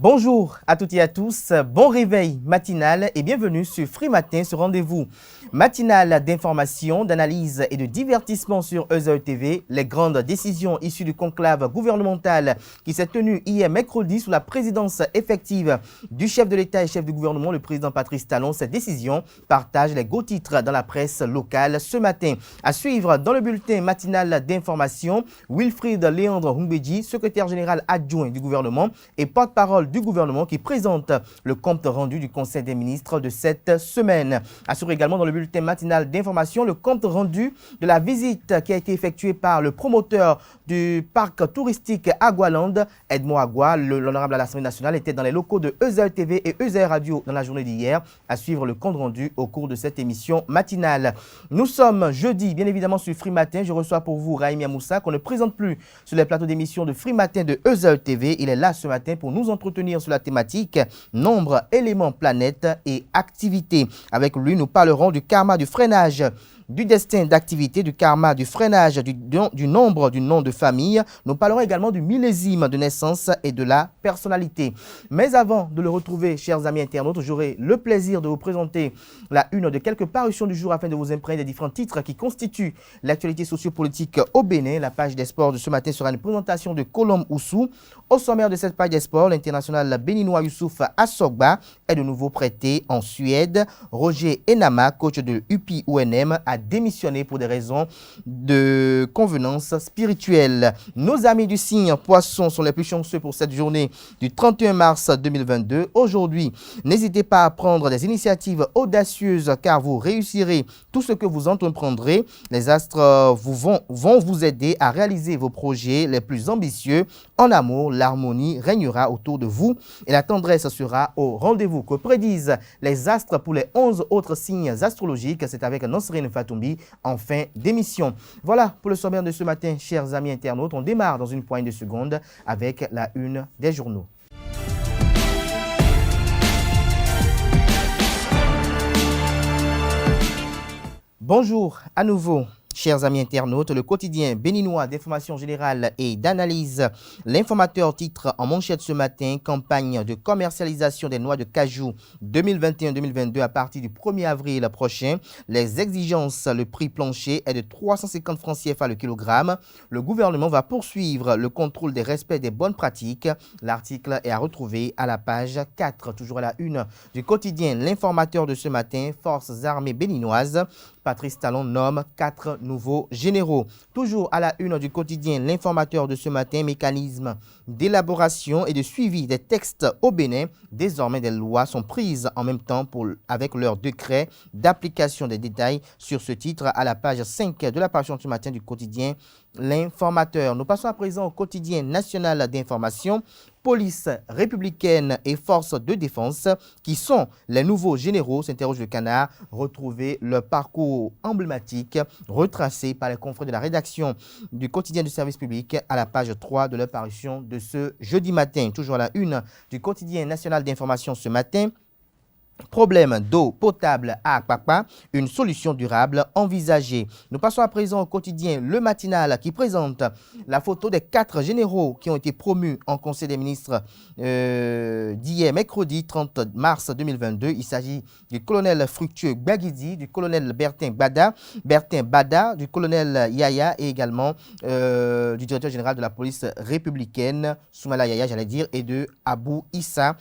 Bonjour à toutes et à tous, bon réveil matinal et bienvenue sur Free Matin, ce rendez-vous matinal d'information, d'analyse et de divertissement sur EZE TV. Les grandes décisions issues du conclave gouvernemental qui s'est tenu hier mercredi sous la présidence effective du chef de l'État et chef du gouvernement, le président Patrice Talon. Ces décisions partagent les gros titres dans la presse locale ce matin. À suivre dans le bulletin matinal d'information, Wilfried Léandre Humbedji, secrétaire général adjoint du gouvernement et porte-parole du gouvernement qui présente le compte rendu du Conseil des ministres de cette semaine. Assure également dans le bulletin matinal d'information le compte rendu de la visite qui a été effectuée par le promoteur du parc touristique Agualand, Edmond Agua. L'honorable à l'Assemblée nationale était dans les locaux de EZE TV et EZE Radio dans la journée d'hier. À suivre le compte rendu au cours de cette émission matinale. Nous sommes jeudi, bien évidemment sur Free Matin. Je reçois pour vous Raïm Yamoussa, qu'on ne présente plus sur les plateaux d'émission de Free Matin de EZE TV. Il est là ce matin pour nous entretenir sur la thématique nombre, éléments, planète et activité. Avec lui, nous parlerons du karma du freinage, du destin d'activité, du karma du freinage, du nombre, du nom de famille. Nous parlerons également du millésime de naissance et de la personnalité. Mais avant de le retrouver, chers amis internautes, j'aurai le plaisir de vous présenter la une de quelques parutions du jour afin de vous imprégner des différents titres qui constituent l'actualité sociopolitique au Bénin. La page des sports de ce matin sera une présentation de Colombe Oussou. Au sommaire de cette page des sports, l'international béninois Youssouf Assogba est de nouveau prêté en Suède. Roger Enama, coach de UPI UNM, a démissionné pour des raisons de convenance spirituelle. Nos amis du signe Poisson sont les plus chanceux pour cette journée du 31 mars 2022. Aujourd'hui, n'hésitez pas à prendre des initiatives audacieuses car vous réussirez tout ce que vous entreprendrez. Les astres vont vous aider à réaliser vos projets les plus ambitieux. En amour, l'harmonie régnera autour de vous et la tendresse sera au rendez-vous. Que prédisent les astres pour les 11 autres signes astrologiques? C'est avec Nosrine Fatoumbi en fin d'émission. Voilà pour le sommaire de ce matin, chers amis internautes. On démarre dans une poignée de secondes avec la une des journaux. Bonjour à nouveau. Chers amis internautes, le quotidien béninois d'information générale et d'analyse, l'informateur titre en manchette ce matin, campagne de commercialisation des noix de cajou 2021-2022 à partir du 1er avril prochain. Les exigences, le prix plancher est de 350 francs CFA le kilogramme. Le gouvernement va poursuivre le contrôle des respects des bonnes pratiques. L'article est à retrouver à la page 4, toujours à la une du quotidien. L'informateur de ce matin, Forces armées béninoises, Patrice Talon nomme 4 nouveaux généraux. Toujours à la une du quotidien, l'informateur de ce matin, mécanisme d'élaboration et de suivi des textes au Bénin. Désormais, des lois sont prises en même temps avec leur décret d'application. Des détails sur ce titre à la page 5 de la page ce matin du quotidien L'informateur. Nous passons à présent au quotidien national d'information. Police républicaine et forces de défense, qui sont les nouveaux généraux, s'interroge le Canard. Retrouver le parcours emblématique retracé par les confrères de la rédaction du quotidien du service public à la page 3 de leur parution de ce jeudi matin. Toujours à la une du quotidien national d'information ce matin. Problème d'eau potable à Akpakpa, une solution durable envisagée. Nous passons à présent au quotidien Le Matinal qui présente la photo des 4 généraux qui ont été promus en Conseil des ministres d'hier, mercredi 30 mars 2022. Il s'agit du colonel Fructueux Gbagidi, du colonel Bertin Bada, du colonel Yaya et également du directeur général de la police républicaine, Soumala Yaya, j'allais dire, et de Abou Issa,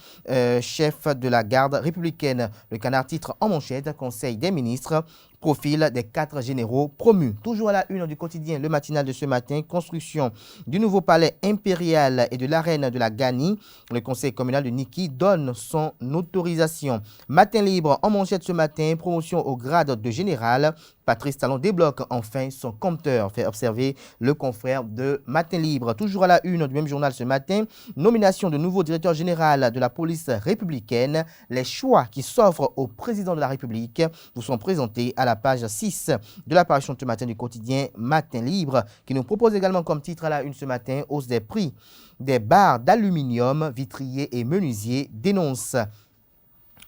chef de la garde républicaine. Le Canard titre en manchette, Conseil des ministres, profil des 4 généraux promus. Toujours à la une du quotidien Le Matinal de ce matin, construction du nouveau palais impérial et de l'arène de la Gani. Le conseil communal de Niki donne son autorisation. Matin libre en manchette ce matin, promotion au grade de général. Patrice Talon débloque enfin son compteur, fait observer le confrère de Matin Libre. Toujours à la une du même journal ce matin, nomination de nouveau directeur général de la police républicaine. Les choix qui s'offrent au président de la République vous sont présentés à la page 6 de la parution de ce matin du quotidien Matin Libre, qui nous propose également comme titre à la une ce matin, hausse des prix des barres d'aluminium, vitriers et menuisiers dénoncent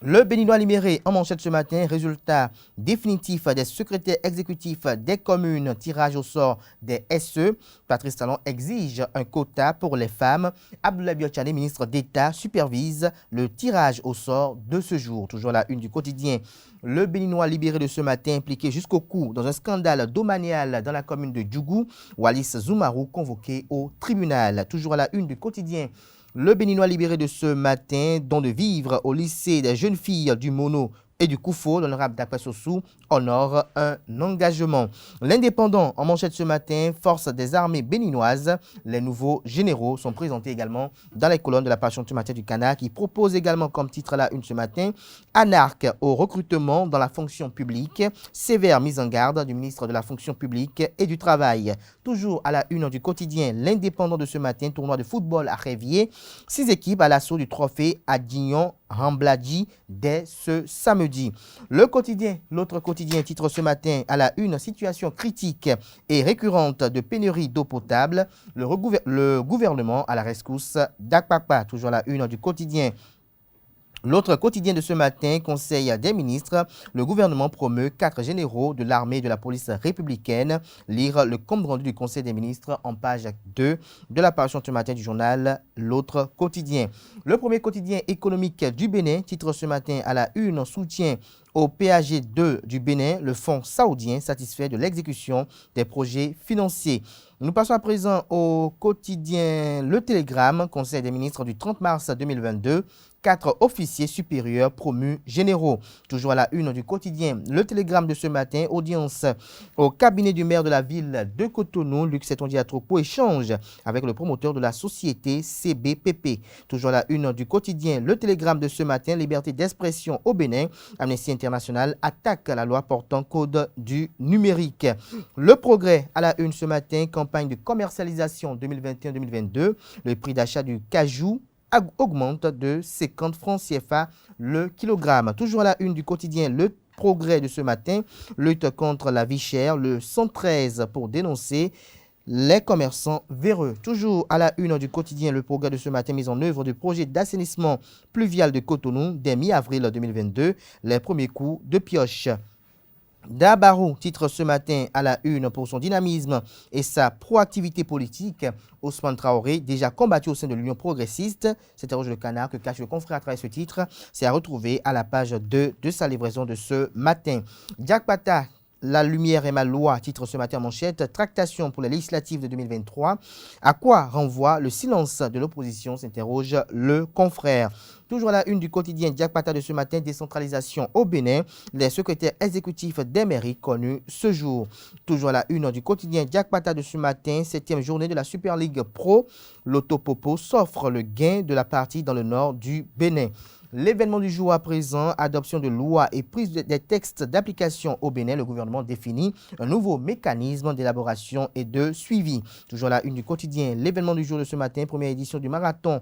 Le Béninois libéré en manchette ce matin, résultat définitif des secrétaires exécutifs des communes, tirage au sort des SE. Patrice Talon exige un quota pour les femmes. Abdoulaye Biotchane, ministre d'État, supervise le tirage au sort de ce jour. Toujours la une du quotidien. Le Béninois libéré de ce matin impliqué jusqu'au cou dans un scandale domanial dans la commune de Djougou. Wallis Zoumarou convoqué au tribunal. Toujours à la une du quotidien. Le Béninois libéré de ce matin, don de vivre au lycée des jeunes filles du Mono et du Koufo, l'honorable Dakwesossou, honore un engagement. L'indépendant en manchette ce matin, force des armées béninoises. Les nouveaux généraux sont présentés également dans les colonnes de la page ce matin du Canard qui propose également comme titre à la une ce matin, anarque au recrutement dans la fonction publique, sévère mise en garde du ministre de la fonction publique et du travail. Toujours à la une du quotidien, l'indépendant de ce matin, tournoi de football à Révier, 6 équipes à l'assaut du trophée à Dignon Rambladji dès ce samedi. Le quotidien, l'autre quotidien, titre ce matin à la une, situation critique et récurrente de pénurie d'eau potable. Le gouvernement à la rescousse d'Akpakpa. Toujours à la une du quotidien. L'autre quotidien de ce matin, Conseil des ministres, le gouvernement promeut 4 généraux de l'armée et de la police républicaine. Lire le compte rendu du Conseil des ministres en page 2 de la parution ce matin du journal L'autre quotidien. Le premier quotidien économique du Bénin, titre ce matin à la une, soutien au PAG2 du Bénin, le fonds saoudien satisfait de l'exécution des projets financiers. Nous passons à présent au quotidien Le Télégramme, Conseil des ministres du 30 mars 2022. 4 officiers supérieurs promus généraux. Toujours à la une du quotidien, Le Télégramme de ce matin, audience au cabinet du maire de la ville de Cotonou, Luc Setondiatropo, échange avec le promoteur de la société CBPP. Toujours à la une du quotidien, Le Télégramme de ce matin, liberté d'expression au Bénin, Amnesty International attaque la loi portant code du numérique. Le Progrès à la une ce matin, campagne de commercialisation 2021-2022, le prix d'achat du cajou augmente de 50 francs CFA le kilogramme. Toujours à la une du quotidien, Le Progrès de ce matin, lutte contre la vie chère, le 113 pour dénoncer les commerçants véreux. Toujours à la une du quotidien, Le Progrès de ce matin, mise en œuvre du projet d'assainissement pluvial de Cotonou dès mi-avril 2022, les premiers coups de pioche. Dabarou titre ce matin à la une pour son dynamisme et sa proactivité politique. Ousmane Traoré, déjà combattu au sein de l'Union progressiste, s'interroge le Canard que cache le confrère à travers ce titre. C'est à retrouver à la page 2 de sa livraison de ce matin. Jack Pata, la lumière est ma loi, titre ce matin en manchette, tractation pour les législatives de 2023. À quoi renvoie le silence de l'opposition, s'interroge le confrère. Toujours à la une du quotidien Jack Pata de ce matin, décentralisation au Bénin, les secrétaires exécutifs des mairies connus ce jour. Toujours à la une du quotidien Jack Pata de ce matin, 7e journée de la Super League Pro, l'Autopopo s'offre le gain de la partie dans le nord du Bénin. L'événement du jour à présent, adoption de lois et prise des textes d'application au Bénin, le gouvernement définit un nouveau mécanisme d'élaboration et de suivi. Toujours à la une du quotidien, l'événement du jour de ce matin, première édition du marathon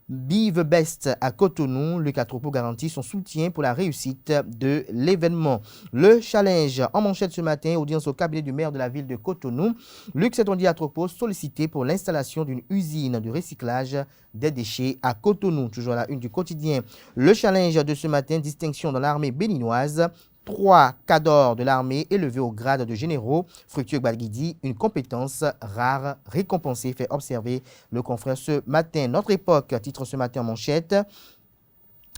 Be the Best à Cotonou. Luc Atropo garantit son soutien pour la réussite de l'événement. Le challenge en manchette ce matin, audience au cabinet du maire de la ville de Cotonou. Luc Atropo sollicité pour l'installation d'une usine de recyclage des déchets à Cotonou. Toujours à la une du quotidien. Le challenge de ce matin, distinction dans l'armée béninoise. 3 cadors de l'armée élevés au grade de généraux. Fructueux Gbalguidi, une compétence rare récompensée, fait observer le confrère ce matin. Notre époque, titre ce matin en manchette.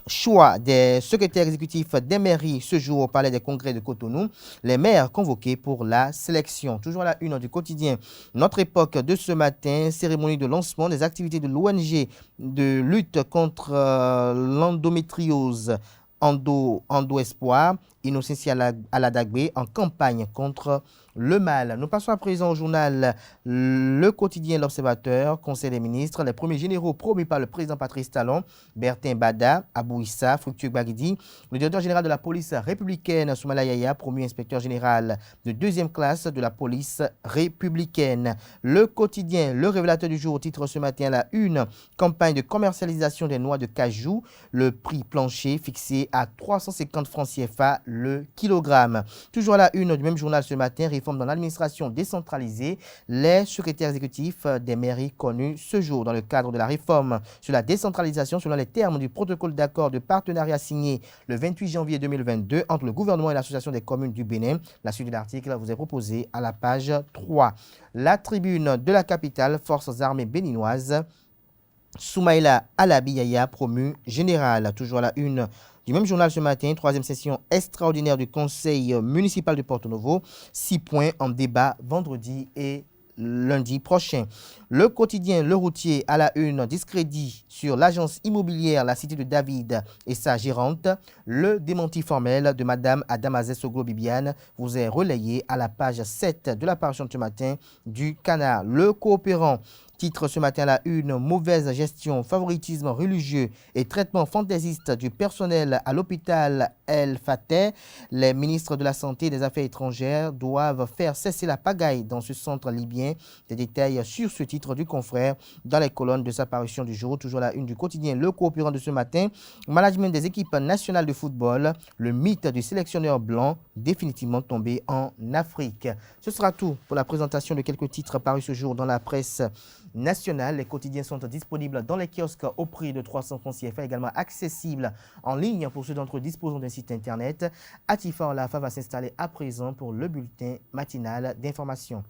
Choix des secrétaires exécutifs des mairies ce jour au Palais des Congrès de Cotonou. Les maires convoqués pour la sélection. Toujours à la une du quotidien. Notre époque de ce matin, cérémonie de lancement des activités de l'ONG de lutte contre l'endométriose. Endo Espoir, Innocence à la Dagbe en campagne contre le mal. Nous passons à présent au journal Le Quotidien L'Observateur, Conseil des ministres, les premiers généraux promis par le président Patrice Talon, Bertin Bada, Abou Issa, Fructueux Bagidi, le directeur général de la police républicaine, Soumala Yaya, promu inspecteur général de 2e classe de la police républicaine. Le Quotidien, le révélateur du jour, titre ce matin à la une, campagne de commercialisation des noix de cajou, le prix plancher fixé à 350 francs CFA le kilogramme. Toujours à la une du même journal ce matin, réforme dans l'administration décentralisée. Les secrétaires exécutifs des mairies connus ce jour dans le cadre de la réforme sur la décentralisation selon les termes du protocole d'accord de partenariat signé le 28 janvier 2022 entre le gouvernement et l'Association des communes du Bénin. La suite de l'article vous est proposée à la page 3. La tribune de la capitale, forces armées béninoises. Soumaïla Alabi promu général. Toujours à la une du même journal ce matin, troisième session extraordinaire du conseil municipal de Porto Novo. 6 points en débat vendredi et lundi prochain. Le quotidien Le Routier à la une, discrédit sur l'agence immobilière La Cité de David et sa gérante. Le démenti formel de Madame Adamazé Soglo Bibiane vous est relayé à la page 7 de la parution de ce matin du Canard. Le Coopérant titre ce matin à la une, mauvaise gestion, favoritisme religieux et traitement fantaisiste du personnel à l'hôpital El Fateh. Les ministres de la Santé et des Affaires étrangères doivent faire cesser la pagaille dans ce centre libyen. Des détails sur ce titre du confrère dans les colonnes de sa parution du jour. Toujours à la une du quotidien Le Coopérant de ce matin, management des équipes nationales de football, le mythe du sélectionneur blanc définitivement tombé en Afrique. Ce sera tout pour la présentation de quelques titres parus ce jour dans la presse nationale. Les quotidiens sont disponibles dans les kiosques au prix de 300 francs CFA, également accessibles en ligne pour ceux d'entre eux disposant d'un site internet. Atifa Olafa va s'installer à présent pour le bulletin matinal d'information.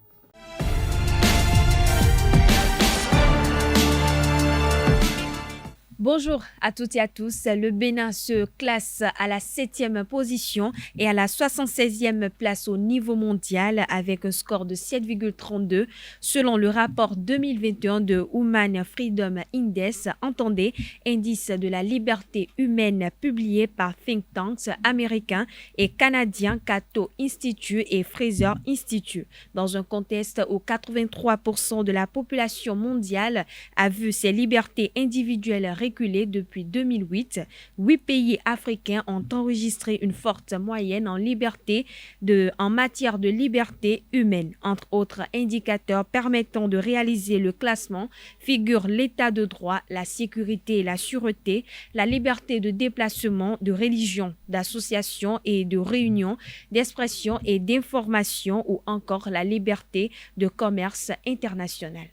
Bonjour à toutes et à tous. Le Bénin se classe à la 7e position et à la 76e place au niveau mondial avec un score de 7,32 selon le rapport 2021 de Human Freedom Index, entendez, indice de la liberté humaine publié par think tanks américains et canadiens Cato Institute et Fraser Institute. Dans un contexte où 83% de la population mondiale a vu ses libertés individuelles reculées depuis 2008, 8 pays africains ont enregistré une forte moyenne en matière de liberté humaine. Entre autres indicateurs permettant de réaliser le classement figurent l'état de droit, la sécurité et la sûreté, la liberté de déplacement, de religion, d'association et de réunion, d'expression et d'information ou encore la liberté de commerce international.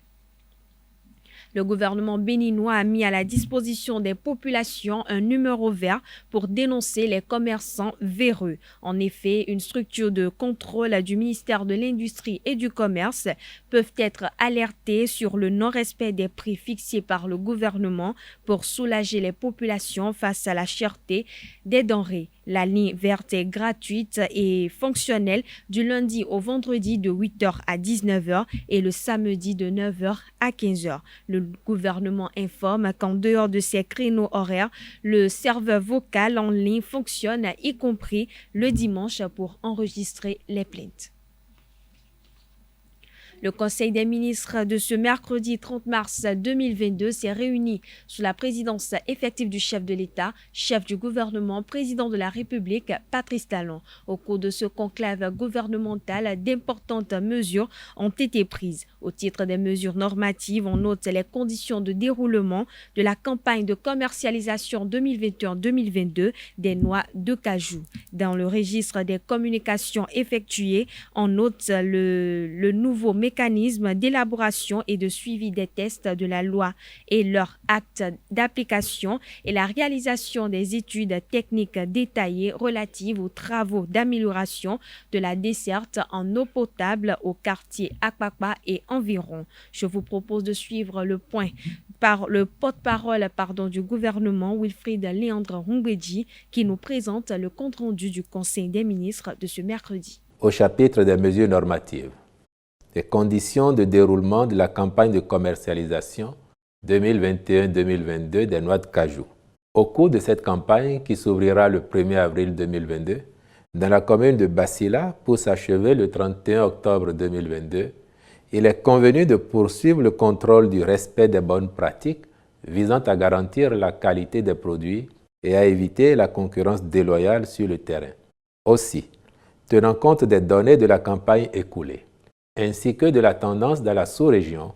Le gouvernement béninois a mis à la disposition des populations un numéro vert pour dénoncer les commerçants véreux. En effet, une structure de contrôle du ministère de l'Industrie et du Commerce peuvent être alertées sur le non-respect des prix fixés par le gouvernement pour soulager les populations face à la cherté des denrées. La ligne verte est gratuite et fonctionnelle du lundi au vendredi de 8h à 19h et le samedi de 9h à 15h. Le gouvernement informe qu'en dehors de ces créneaux horaires, le serveur vocal en ligne fonctionne, y compris le dimanche, pour enregistrer les plaintes. Le Conseil des ministres de ce mercredi 30 mars 2022 s'est réuni sous la présidence effective du chef de l'État, chef du gouvernement, président de la République, Patrice Talon. Au cours de ce conclave gouvernemental, d'importantes mesures ont été prises. Au titre des mesures normatives, on note les conditions de déroulement de la campagne de commercialisation 2021-2022 des noix de cajou. Dans le registre des communications effectuées, on note le nouveau mécanisme d'élaboration et de suivi des tests de la loi et leurs actes d'application et la réalisation des études techniques détaillées relatives aux travaux d'amélioration de la desserte en eau potable au quartier Akpakpa et environ. Je vous propose de suivre le point par le porte-parole du gouvernement, Wilfried Léandre Rungweji, qui nous présente le compte-rendu du Conseil des ministres de ce mercredi. Au chapitre des mesures normatives, les conditions de déroulement de la campagne de commercialisation 2021-2022 des noix de cajou. Au cours de cette campagne, qui s'ouvrira le 1er avril 2022, dans la commune de Basila pour s'achever le 31 octobre 2022, il est convenu de poursuivre le contrôle du respect des bonnes pratiques visant à garantir la qualité des produits et à éviter la concurrence déloyale sur le terrain. Aussi, tenant compte des données de la campagne écoulée, ainsi que de la tendance dans la sous-région,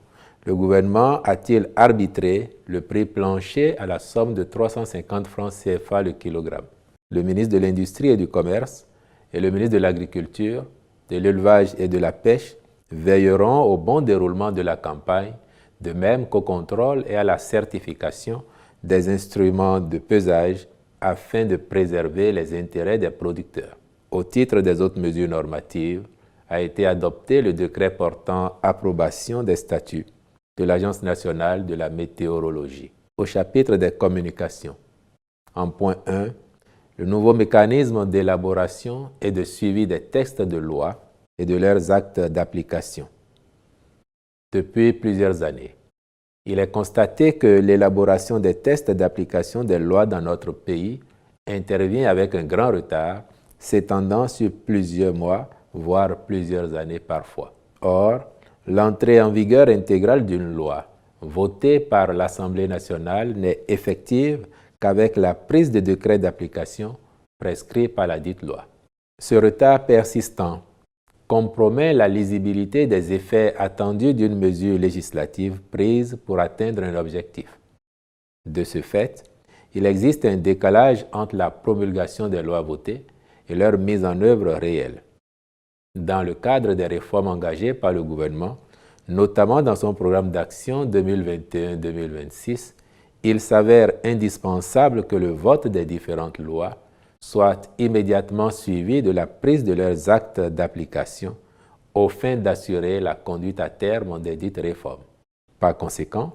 le gouvernement a-t-il arbitré le prix plancher à la somme de 350 francs CFA le kilogramme. Le ministre de l'Industrie et du Commerce et le ministre de l'Agriculture, de l'Élevage et de la Pêche veilleront au bon déroulement de la campagne, de même qu'au contrôle et à la certification des instruments de pesage afin de préserver les intérêts des producteurs. Au titre des autres mesures normatives, a été adopté le décret portant approbation des statuts de l'Agence nationale de la météorologie. Au chapitre des communications, en point 1, le nouveau mécanisme d'élaboration et de suivi des textes de loi et de leurs actes d'application. Depuis plusieurs années, il est constaté que l'élaboration des textes d'application des lois dans notre pays intervient avec un grand retard, s'étendant sur plusieurs mois, voire plusieurs années parfois. Or, l'entrée en vigueur intégrale d'une loi votée par l'Assemblée nationale n'est effective qu'avec la prise de décrets d'application prescrits par la dite loi. Ce retard persistant compromet la lisibilité des effets attendus d'une mesure législative prise pour atteindre un objectif. De ce fait, il existe un décalage entre la promulgation des lois votées et leur mise en œuvre réelle. Dans le cadre des réformes engagées par le gouvernement, notamment dans son programme d'action 2021-2026, il s'avère indispensable que le vote des différentes lois soit immédiatement suivi de la prise de leurs actes d'application aux fins d'assurer la conduite à terme des dites réformes. Par conséquent,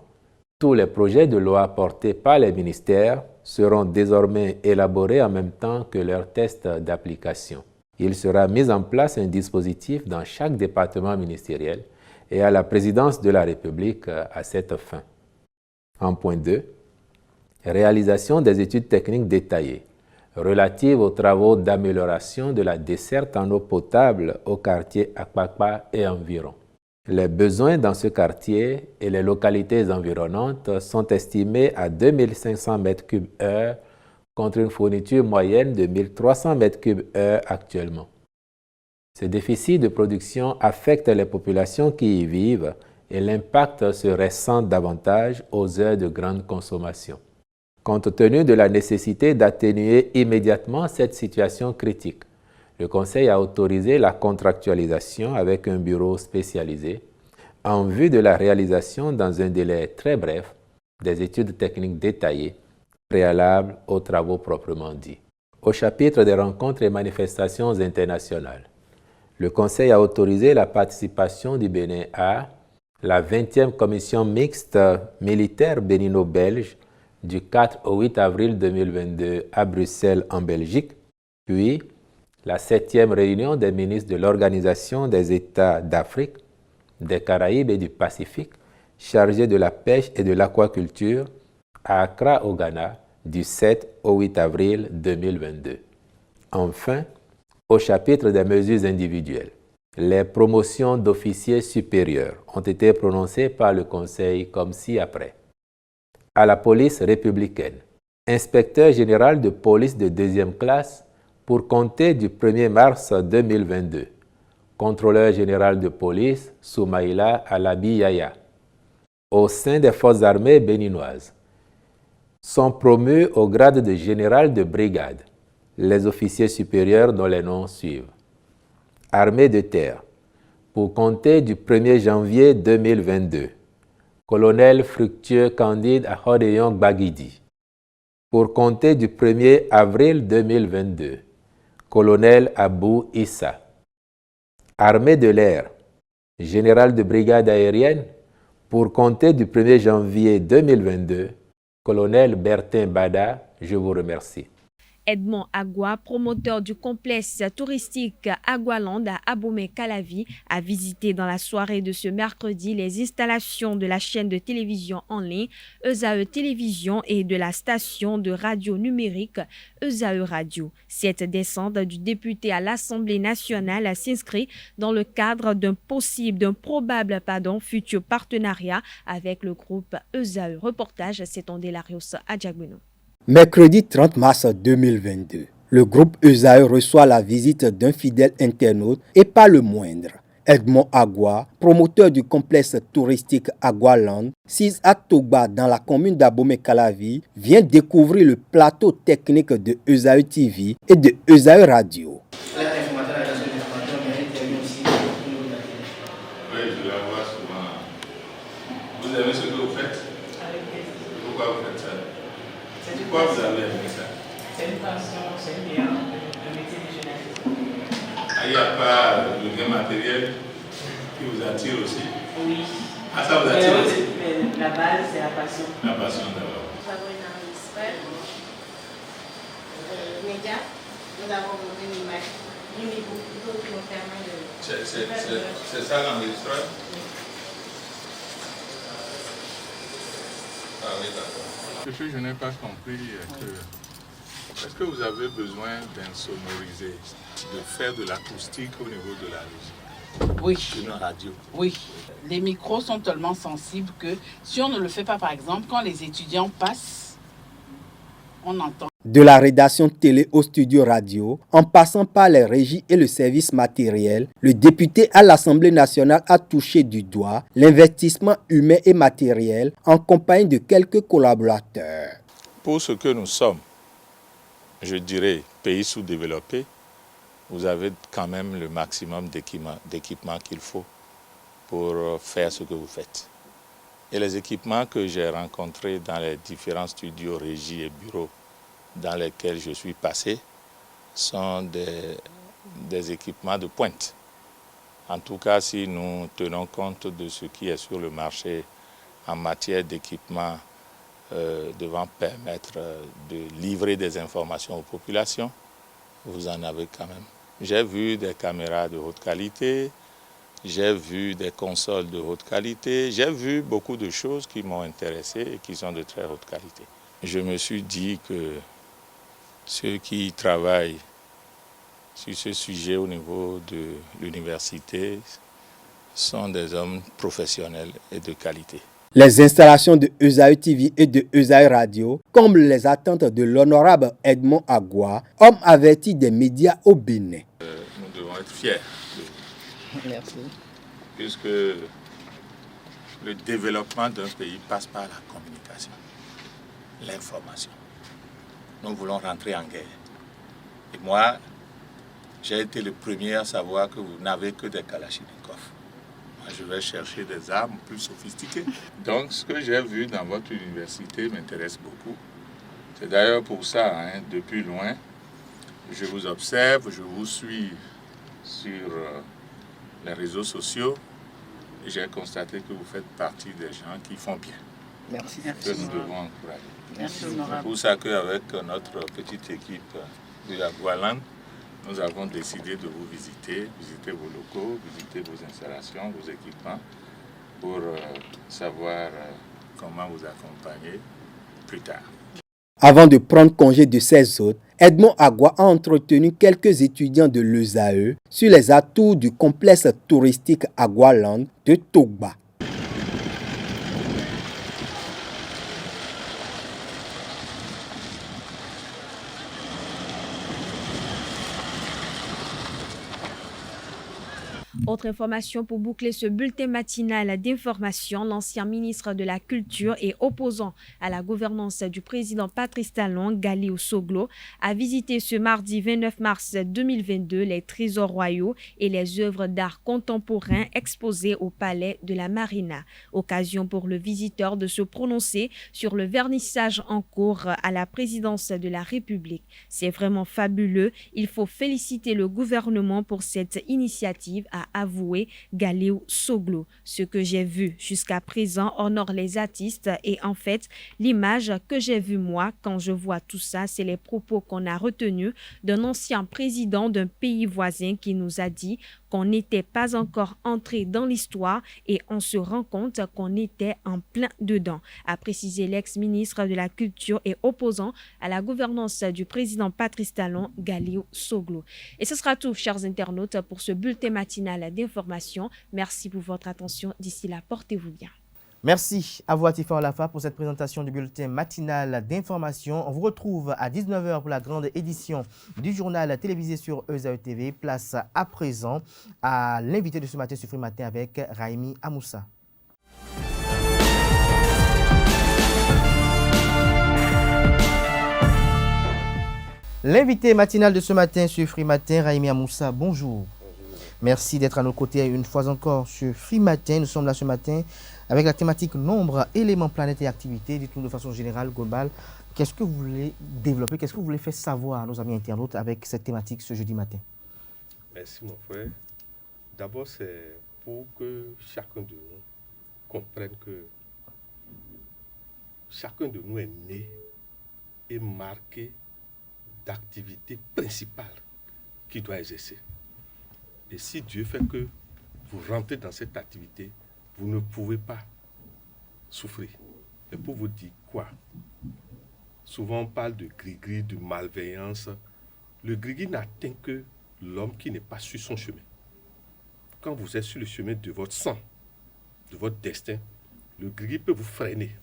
tous les projets de loi portés par les ministères seront désormais élaborés en même temps que leurs tests d'application. Il sera mis en place un dispositif dans chaque département ministériel et à la présidence de la République à cette fin. En point 2, réalisation des études techniques détaillées relatives aux travaux d'amélioration de la desserte en eau potable au quartier Akpakpa et environ. Les besoins dans ce quartier et les localités environnantes sont estimés à 2500 m3/h contre une fourniture moyenne de 1300 m3/h actuellement. Ce déficit de production affecte les populations qui y vivent et l'impact se ressent davantage aux heures de grande consommation. Compte tenu de la nécessité d'atténuer immédiatement cette situation critique, le Conseil a autorisé la contractualisation avec un bureau spécialisé en vue de la réalisation dans un délai très bref des études techniques détaillées préalables aux travaux proprement dits. Au chapitre des rencontres et manifestations internationales, le Conseil a autorisé la participation du Bénin à la 20e commission mixte militaire bénino-belge du 4 au 8 avril 2022 à Bruxelles en Belgique, puis la 7e réunion des ministres de l'Organisation des États d'Afrique, des Caraïbes et du Pacifique, chargés de la pêche et de l'aquaculture, à Accra au Ghana, du 7 au 8 avril 2022. Enfin, au chapitre des mesures individuelles, les promotions d'officiers supérieurs ont été prononcées par le Conseil comme ci-après. À la police républicaine, inspecteur général de police de 2e classe pour compter du 1er mars 2022. Contrôleur général de police, Soumaïla Alabi Yaya. Au sein des forces armées béninoises, sont promus au grade de général de brigade les officiers supérieurs dont les noms suivent. Armée de terre, pour compter du 1er janvier 2022. Colonel Fructueux Candide Ahodeyon Gbagidi. Pour compter du 1er avril 2022. Colonel Abou Issa. Armée de l'air, général de brigade aérienne, pour compter du 1er janvier 2022. Colonel Bertin Bada, je vous remercie. Edmond Agua, promoteur du complexe touristique Agualand à Abomey-Calavi, a visité dans la soirée de ce mercredi les installations de la chaîne de télévision en ligne ESAE Télévision et de la station de radio numérique ESAE Radio. Cette descente du député à l'Assemblée nationale s'inscrit dans le cadre d'un probable futur partenariat avec le groupe ESAE. Reportage, c'est Delarios Adjagbeno. Mercredi 30 mars 2022, le groupe ESAE reçoit la visite d'un fidèle internaute et pas le moindre. Edmond Agua, promoteur du complexe touristique Agualand, situé à Togba dans la commune d'Abomey-Calavi, vient découvrir le plateau technique de Esaü TV et de Esaü Radio. Oui, je la vois souvent. Vous aimez ce que vous faites? Pourquoi vous faites ça? Pourquoi vous avez aimé ça? C'est une passion, c'est bien le métier de journaliste. Il n'y a pas le gain matériel qui vous attire aussi? Oui. Ah, ça vous attire aussi? La base, c'est la passion. La passion d'abord. Nous avons une enregistreur, média, nous avons une image, une beaucoup qui nous permet de... C'est ça l'enregistreur? Ah oui, d'accord. Ce que je n'ai pas compris est que, est-ce que vous avez besoin d'insonoriser, de faire de l'acoustique au niveau de la musique? Oui. Une radio? Oui. Les micros sont tellement sensibles que si on ne le fait pas, par exemple, quand les étudiants passent, on entend. De la rédaction télé au studio radio, en passant par les régies et le service matériel, le député à l'Assemblée nationale a touché du doigt l'investissement humain et matériel en compagnie de quelques collaborateurs. Pour ce que nous sommes, je dirais, pays sous-développés, vous avez quand même le maximum d'équipements qu'il faut pour faire ce que vous faites. Et les équipements que j'ai rencontrés dans les différents studios, régies et bureaux dans lesquels je suis passé sont des équipements de pointe. En tout cas, si nous tenons compte de ce qui est sur le marché en matière d'équipements devant permettre de livrer des informations aux populations, vous en avez quand même. J'ai vu des caméras de haute qualité, j'ai vu des consoles de haute qualité, j'ai vu beaucoup de choses qui m'ont intéressé et qui sont de très haute qualité. Je me suis dit que ceux qui travaillent sur ce sujet au niveau de l'université sont des hommes professionnels et de qualité. Les installations de Esaü TV et de Esaü Radio comblent les attentes de l'honorable Edmond Agua, homme averti des médias au Bénin. Nous devons être fiers. Merci. Puisque le développement d'un pays passe par la communication, l'information. Nous voulons rentrer en guerre. Et moi, j'ai été le premier à savoir que vous n'avez que des kalachnikovs. Moi, je vais chercher des armes plus sophistiquées. Donc, ce que j'ai vu dans votre université m'intéresse beaucoup. C'est d'ailleurs pour ça, depuis loin, je vous observe, je vous suis sur les réseaux sociaux. Et j'ai constaté que vous faites partie des gens qui font bien. Merci. Que nous devons encourager. Merci, C'est pour ça qu'avec notre petite équipe de Agualand, nous avons décidé de vous visiter vos locaux, visiter vos installations, vos équipements, pour savoir comment vous accompagner plus tard. Avant de prendre congé de ses hôtes, Edmond Agua a entretenu quelques étudiants de l'ESAE sur les atouts du complexe touristique Agualand de Togba. Autre information pour boucler ce bulletin matinal d'information, l'ancien ministre de la Culture et opposant à la gouvernance du président Patrice Talon, Galiou Soglo, a visité ce mardi 29 mars 2022 les trésors royaux et les œuvres d'art contemporain exposées au palais de la Marina. Occasion pour le visiteur de se prononcer sur le vernissage en cours à la présidence de la République. C'est vraiment fabuleux. Il faut féliciter le gouvernement pour cette initiative, a avoué Galiou Soglo. Ce que j'ai vu jusqu'à présent honore les artistes et en fait, l'image que j'ai vue moi quand je vois tout ça, c'est les propos qu'on a retenus d'un ancien président d'un pays voisin qui nous a dit qu'on n'était pas encore entré dans l'histoire et on se rend compte qu'on était en plein dedans, a précisé l'ex-ministre de la Culture et opposant à la gouvernance du président Patrice Talon, Galiou Soglo. Et ce sera tout, chers internautes, pour ce bulletin matinal d'information. Merci pour votre attention. D'ici là, portez-vous bien. Merci à vous, Atifa Olafa, pour cette présentation du bulletin matinal d'information. On vous retrouve à 19h pour la grande édition du journal télévisé sur ESAE TV. Place à présent à l'invité de ce matin sur Free Matin avec Raimi Amoussa. L'invité matinal de ce matin sur Free Matin, Raimi Amoussa, bonjour. Merci d'être à nos côtés une fois encore sur Free Matin. Nous sommes là ce matin avec la thématique nombre, éléments, planètes et activités. Dites-nous de façon générale, globale, qu'est-ce que vous voulez développer, qu'est-ce que vous voulez faire savoir à nos amis internautes avec cette thématique ce jeudi matin? Merci mon frère. D'abord, c'est pour que chacun de nous comprenne que chacun de nous est né et marqué d'activité principale qu'il doit exercer. Et si Dieu fait que vous rentrez dans cette activité, vous ne pouvez pas souffrir. Et pour vous dire quoi? Souvent on parle de gris-gris, de malveillance. Le gris-gris n'atteint que l'homme qui n'est pas sur son chemin. Quand vous êtes sur le chemin de votre sang, de votre destin, le gris-gris peut vous freiner,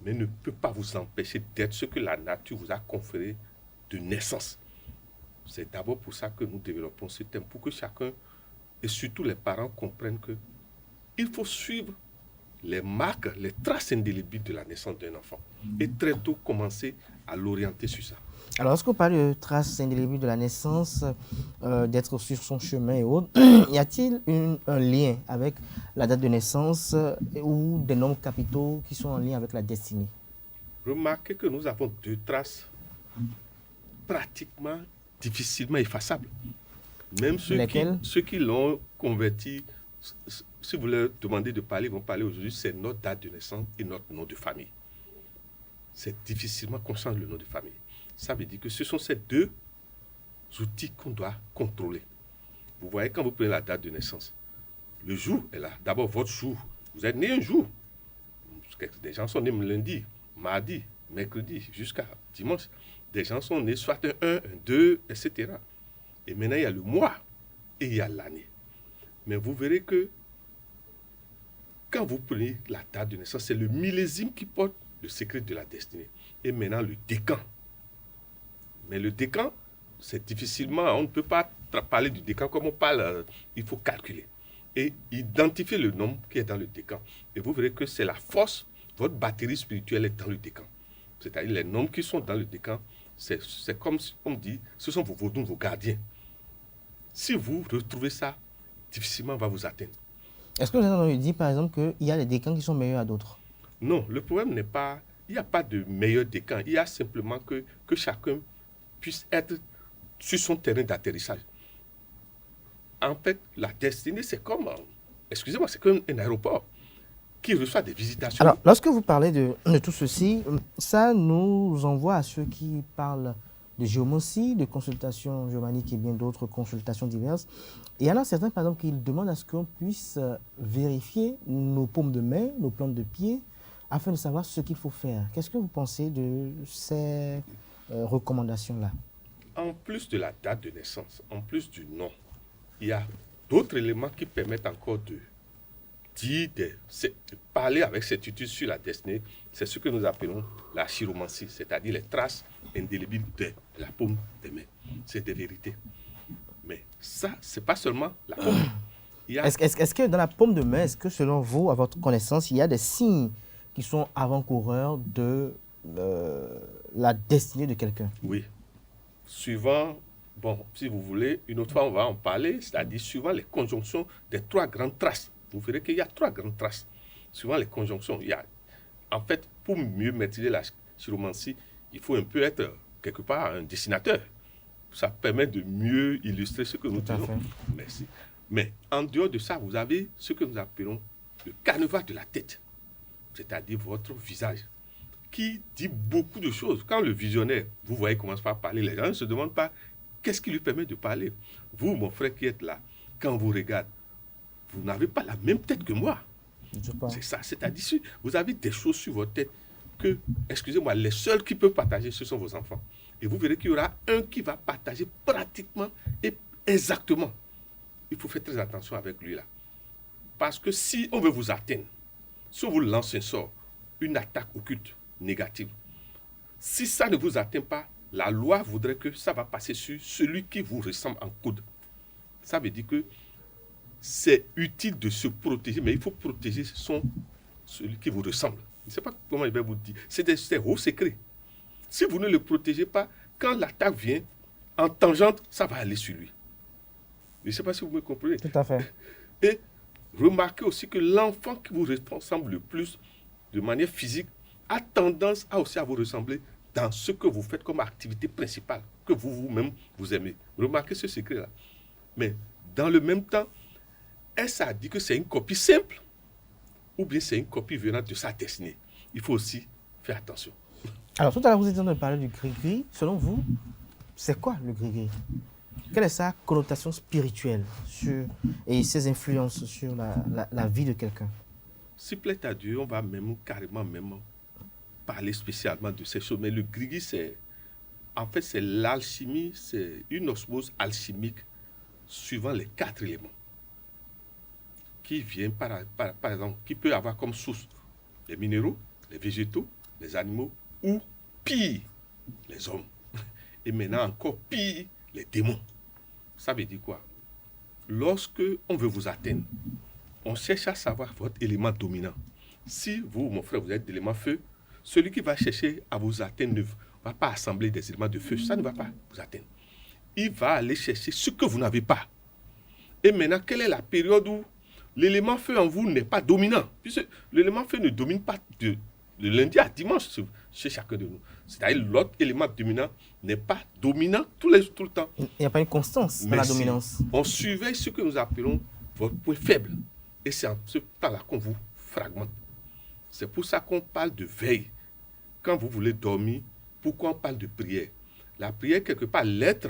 mais ne peut pas vous empêcher d'être ce que la nature vous a conféré de naissance. C'est d'abord pour ça que nous développons ce thème, pour que chacun, et surtout les parents, comprennent que il faut suivre les marques, les traces indélébiles de la naissance d'un enfant. Et très tôt commencer à l'orienter sur ça. Alors, lorsqu'on parle de traces indélébiles de la naissance, d'être sur son chemin et autres, y a-t-il un lien avec la date de naissance ou des nombres capitaux qui sont en lien avec la destinée? Remarquez que nous avons deux traces pratiquement difficilement effaçables. Même ceux qui l'ont converti, si vous leur demandez de parler, ils vont parler aujourd'hui, c'est notre date de naissance et notre nom de famille. C'est difficilement qu'on change le nom de famille. Ça veut dire que ce sont ces deux outils qu'on doit contrôler. Vous voyez, quand vous prenez la date de naissance, le jour est là. D'abord, votre jour. Vous êtes né un jour. Des gens sont nés lundi, mardi, mercredi, jusqu'à dimanche. Des gens sont nés soit un 1, un 2, etc. Et maintenant, il y a le mois et il y a l'année. Mais vous verrez que quand vous prenez la date de naissance, c'est le millésime qui porte le secret de la destinée. Et maintenant, le décan. Mais le décan, c'est difficilement, on ne peut pas parler du décan comme on parle, il faut calculer. Et identifier le nombre qui est dans le décan. Et vous verrez que c'est la force, votre batterie spirituelle est dans le décan. C'est-à-dire les nombres qui sont dans le décan, c'est comme on dit, ce sont vos vaudous, vos gardiens. Si vous retrouvez ça, difficilement on va vous atteindre. Est-ce que vous avez dit par exemple qu'il y a des décans qui sont meilleurs à d'autres? Non, le problème n'est pas, il n'y a pas de meilleur décan. Il y a simplement que chacun puisse être sur son terrain d'atterrissage. En fait, la destinée, c'est comme, excusez-moi, c'est comme un aéroport qui reçoit des visitations. Alors, lorsque vous parlez de tout ceci, ça nous envoie à ceux qui parlent de géomancie, de consultation géomanique et bien d'autres consultations diverses. Et il y en a certains, par exemple, qui demandent à ce qu'on puisse vérifier nos paumes de main, nos plantes de pied, afin de savoir ce qu'il faut faire. Qu'est-ce que vous pensez de ces recommandations-là? En plus de la date de naissance, en plus du nom, il y a d'autres éléments qui permettent encore de dire, de parler avec certitude sur la destinée. C'est ce que nous appelons la chiromancie, c'est-à-dire les traces indélébiles de la paume des mains. C'est des vérités. Mais ça, ce n'est pas seulement la paume. Est-ce que dans la paume de main, est-ce que selon vous, à votre connaissance, il y a des signes qui sont avant-coureurs de la destinée de quelqu'un? Oui. Suivant, bon, si vous voulez, une autre fois, on va en parler, c'est-à-dire suivant les conjonctions des trois grandes traces. Vous verrez qu'il y a trois grandes traces. Suivant les conjonctions, il y a, en fait, pour mieux maîtriser la chiromancie, il faut un peu être, quelque part, un dessinateur. Ça permet de mieux illustrer ce que nous disons. Merci. Mais en dehors de ça, vous avez ce que nous appelons le canevas de la tête, c'est-à-dire votre visage, qui dit beaucoup de choses. Quand le visionnaire, vous voyez, commence par parler, les gens ne se demandent pas qu'est-ce qui lui permet de parler. Vous, mon frère qui êtes là, quand on vous regarde, vous n'avez pas la même tête que moi. C'est ça, c'est-à-dire vous avez des choses sur votre tête que, excusez-moi, les seuls qui peuvent partager, ce sont vos enfants. Et vous verrez qu'il y aura un qui va partager pratiquement et exactement. Il faut faire très attention avec lui là. Parce que si on veut vous atteindre, si on vous lance un sort, une attaque occulte négative, si ça ne vous atteint pas, la loi voudrait que ça va passer sur celui qui vous ressemble en coude. Ça veut dire que c'est utile de se protéger, mais il faut protéger celui qui vous ressemble. Je ne sais pas comment je vais vous dire. C'est haut secret. Si vous ne le protégez pas, quand l'attaque vient, en tangente, ça va aller sur lui. Je ne sais pas si vous me comprenez. Tout à fait. Et remarquez aussi que l'enfant qui vous ressemble le plus de manière physique a tendance aussi à vous ressembler dans ce que vous faites comme activité principale, que vous-même vous aimez. Remarquez ce secret-là. Mais dans le même temps, est-ce à dire que c'est une copie simple ou bien c'est une copie venant de sa destinée? Il faut aussi faire attention. Alors, tout à l'heure, vous étiez en train de parler du gris-gris. Selon vous, c'est quoi le gris-gris? Quelle est sa connotation spirituelle et ses influences sur la vie de quelqu'un? S'il plaît à Dieu, on va carrément parler spécialement de ces choses. Mais le gris-gris, c'est l'alchimie, c'est une osmose alchimique suivant les 4 éléments qui vient par exemple, qui peut avoir comme source les minéraux, les végétaux, les animaux ou pire, les hommes. Et maintenant encore pire, les démons. Ça veut dire quoi? Lorsque on veut vous atteindre, on cherche à savoir votre élément dominant. Si vous, mon frère, vous êtes d'élément feu, celui qui va chercher à vous atteindre ne va pas assembler des éléments de feu. Ça ne va pas vous atteindre. Il va aller chercher ce que vous n'avez pas. Et maintenant, quelle est la période où l'élément feu en vous n'est pas dominant? Puisque l'élément feu ne domine pas de lundi à dimanche chez chacun de nous. C'est-à-dire l'autre élément dominant n'est pas dominant tout le temps. Il n'y a pas une constance dans la dominance. On surveille ce que nous appelons votre point faible. Et c'est en ce temps-là qu'on vous fragmente. C'est pour ça qu'on parle de veille. Quand vous voulez dormir, pourquoi on parle de prière? La prière, quelque part, l'être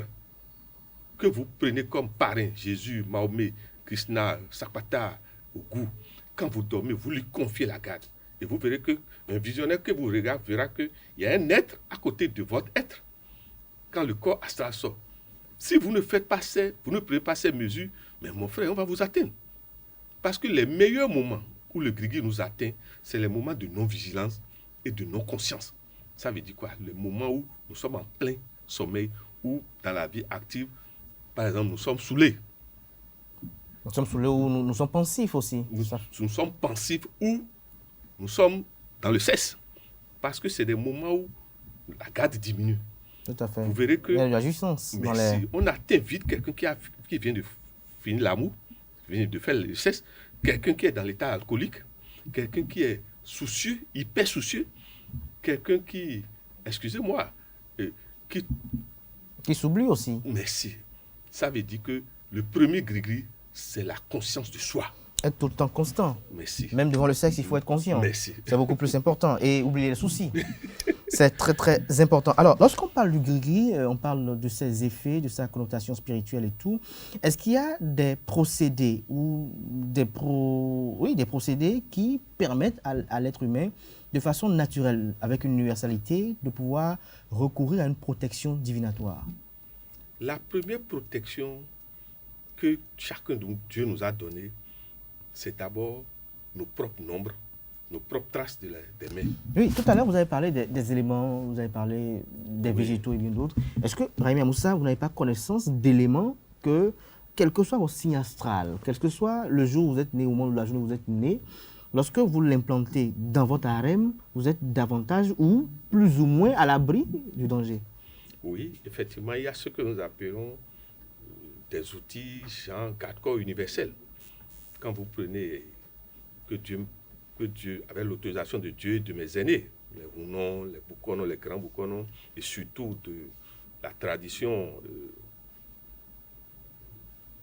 que vous prenez comme parrain, Jésus, Mahomet, Krishna, Sakpata, Ogu, quand vous dormez, vous lui confiez la garde. Et vous verrez qu'un visionnaire que vous regardez verra qu'il y a un être à côté de votre être. Quand le corps astral sort. Si vous ne faites pas vous ne prenez pas ces mesures, mais mon frère, on va vous atteindre. Parce que les meilleurs moments où le gris-gris nous atteint, c'est les moments de non-vigilance et de non-conscience. Ça veut dire quoi? Le moment où nous sommes en plein sommeil ou dans la vie active, par exemple, nous sommes saoulés. Nous sommes saoulés ou nous sommes pensifs aussi. Nous sommes pensifs ou nous sommes dans le cesse. Parce que c'est des moments où la garde diminue. Tout à fait. Vous verrez que... Il y a de la jouissance. On atteint vite quelqu'un qui vient de finir l'amour, qui vient de faire le cesse, quelqu'un qui est dans l'état alcoolique, quelqu'un qui est soucieux, hyper soucieux, quelqu'un qui, excusez-moi, qui s'oublie aussi. Merci. Ça veut dire que le premier gris-gris, c'est la conscience de soi. Être tout le temps constant. Merci. Même devant le sexe, il faut être conscient. Merci. C'est beaucoup plus important. Et oublier les soucis. C'est très, très important. Alors, lorsqu'on parle du gris-gris, on parle de ses effets, de sa connotation spirituelle et tout. Est-ce qu'il y a des procédés ou des procédés qui permettent à l'être humain, de façon naturelle, avec une universalité, de pouvoir recourir à une protection divinatoire? La première protection que chacun de Dieu nous a donnée, c'est d'abord nos propres nombres, nos propres traces des mains. Oui, tout à l'heure, vous avez parlé des éléments, vous avez parlé des végétaux et bien d'autres. Est-ce que, Brahim Amoussa, vous n'avez pas connaissance d'éléments que, quel que soit votre signe astral, quel que soit le jour où vous êtes né, au moment de la journée où vous êtes né, lorsque vous l'implantez dans votre harem, vous êtes davantage ou plus ou moins à l'abri du danger? Oui, effectivement, il y a ce que nous appelons des outils genre garde-corps universel. Quand vous prenez que Dieu, avec l'autorisation de Dieu et de mes aînés, les Rounon, les Boukono, les grands Boukono, et surtout de la tradition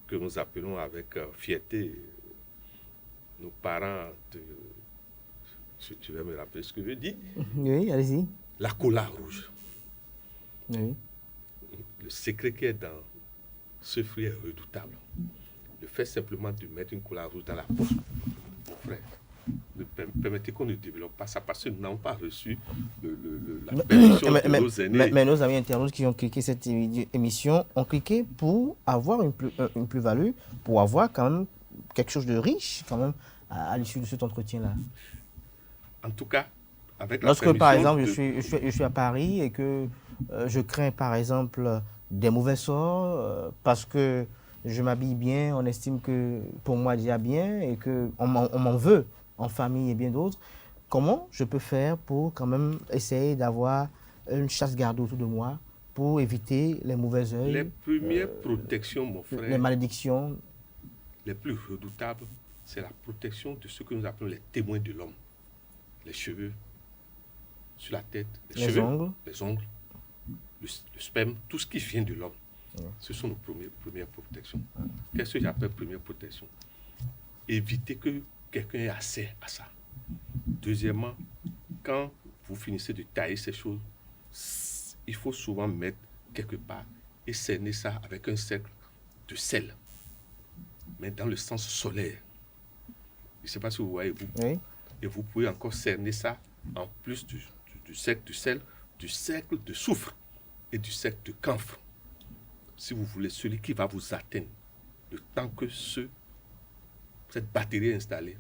que nous appelons avec fierté nos parents, tu vas me rappeler ce que je dis? Oui, allez-y. La cola rouge. Oui. Le secret qui est dans ce fruit est redoutable. Le fait simplement de mettre une cola rouge dans la poche, mon frère, permettez qu'on ne développe pas ça parce que nous n'avons pas reçu la permission de nos aînés. Mais nos amis internautes qui ont cliqué cette émission ont cliqué pour avoir une plus-value, pour avoir quand même quelque chose de riche quand même à l'issue de cet entretien-là. En tout cas, avec la Lorsque, par exemple, de... je suis à Paris et que je crains, par exemple, des mauvais sorts parce que je m'habille bien, on estime que pour moi déjà bien et qu'on m'en veut en famille et bien d'autres, comment je peux faire pour quand même essayer d'avoir une chasse-garde autour de moi pour éviter les mauvais œils, les premières protections, mon frère, les malédictions, les plus redoutables, c'est la protection de ce que nous appelons les témoins de l'homme. Les cheveux sur la tête, les ongles, le sperme, tout ce qui vient de l'homme. Ce sont nos premières protections. Qu'est-ce que j'appelle première protection? Éviter que quelqu'un ait accès à ça. Deuxièmement, quand vous finissez de tailler ces choses, il faut souvent mettre quelque part et cerner ça avec un cercle de sel, mais dans le sens solaire. Je ne sais pas si vous voyez, oui. Et vous pouvez encore cerner ça en plus du cercle de sel, du cercle de soufre et du cercle de camphre. Si vous voulez, celui qui va vous atteindre, le temps que cette batterie est installée,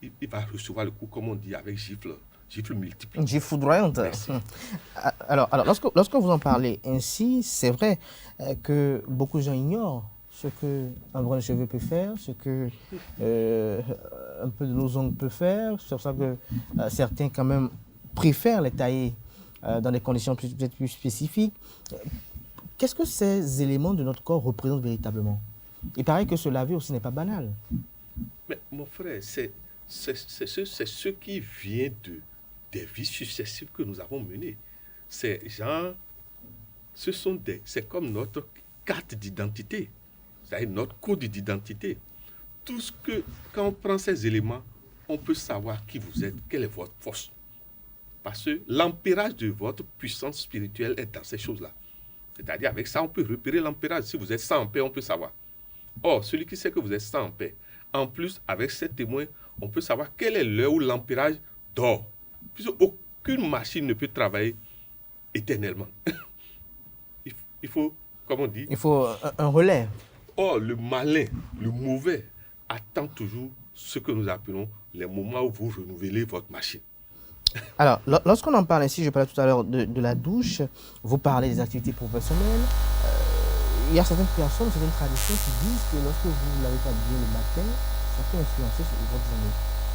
il va recevoir le coup, comme on dit, avec gifle multiple. Une gifle foudroyante. Alors lorsque vous en parlez ainsi, c'est vrai que beaucoup de gens ignorent ce qu'un brin de cheveux peut faire, ce que un peu de nos ongles peut faire. C'est pour ça que certains quand même préfèrent les tailler dans des conditions peut-être plus spécifiques. Qu'est-ce que ces éléments de notre corps représentent véritablement? Il paraît que se laver aussi n'est pas banal. Mais mon frère, c'est ce qui vient des vies successives que nous avons menées. C'est comme notre carte d'identité, c'est-à-dire notre code d'identité. Tout ce que, quand on prend ces éléments, on peut savoir qui vous êtes, quelle est votre force. Parce que l'ampérage de votre puissance spirituelle est dans ces choses-là. C'est-à-dire, avec ça, on peut repérer l'ampérage. Si vous êtes sans en paix, on peut savoir. Or, celui qui sait que vous êtes sans en paix, en plus, avec ces témoins, on peut savoir quelle est l'heure où l'ampérage dort. Puisque aucune machine ne peut travailler éternellement. Il faut, comme on dit... Il faut un relais. Or, le malin, le mauvais, attend toujours ce que nous appelons les moments où vous renouvelez votre machine. Alors, lorsqu'on en parle ici, je parlais tout à l'heure de la douche, vous parlez des activités professionnelles. Il y a certaines personnes, certaines traditions qui disent que lorsque vous ne lavez pas bien le matin, ça peut influencer sur votre journée.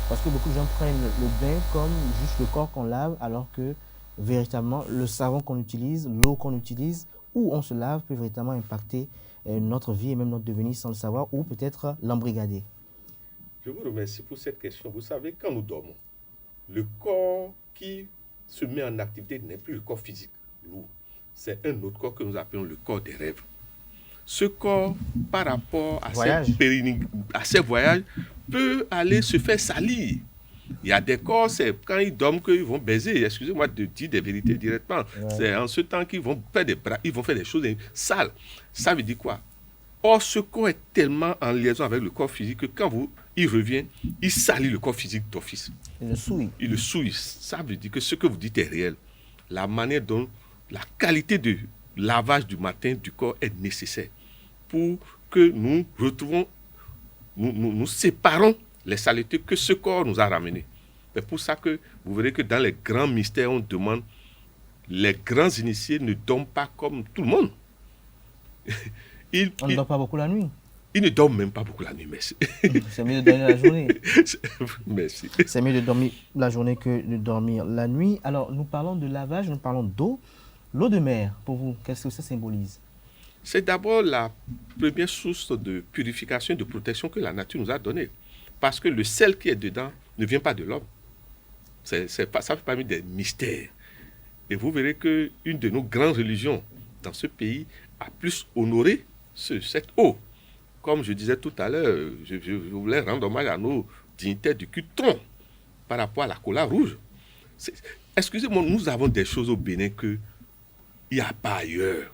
Parce que beaucoup de gens prennent le bain comme juste le corps qu'on lave, alors que véritablement le savon qu'on utilise, l'eau qu'on utilise, où on se lave peut véritablement impacter notre vie et même notre devenir sans le savoir, ou peut-être l'embrigader. Je vous remercie pour cette question. Vous savez, quand nous dormons, le corps qui se met en activité n'est plus le corps physique, lourd. C'est un autre corps que nous appelons le corps des rêves. Ce corps, par rapport à ces voyages, peut aller se faire salir. Il y a des corps, c'est quand ils dorment qu'ils vont baiser. Excusez-moi de dire des vérités directement. Ouais. C'est en ce temps qu'ils vont faire des choses sales. Ça veut dire quoi? Or, ce corps est tellement en liaison avec le corps physique que quand il revient, il salit le corps physique d'office. Il le souille. Il le souille. Ça veut dire que ce que vous dites est réel. La manière dont la qualité de lavage du matin du corps est nécessaire pour que nous retrouvons, nous séparons les saletés que ce corps nous a ramenées. C'est pour ça que vous verrez que dans les grands mystères, on demande, les grands initiés ne dorment pas comme tout le monde. On ne dort pas beaucoup la nuit. Ils ne dorment même pas beaucoup la nuit, merci. C'est mieux de dormir la journée. Merci. C'est mieux de dormir la journée que de dormir la nuit. Alors, nous parlons de lavage, nous parlons d'eau. L'eau de mer, pour vous, qu'est-ce que ça symbolise? C'est d'abord la première source de purification et de protection que la nature nous a donnée. Parce que le sel qui est dedans ne vient pas de l'homme. Ça fait partie des mystères. Et vous verrez qu'une de nos grandes religions dans ce pays a plus honoré cette eau. Comme je disais tout à l'heure, je voulais rendre hommage à nos dignitaires du Cutron par rapport à la cola rouge. Excusez-moi, nous avons des choses au Bénin qu'il n'y a pas ailleurs.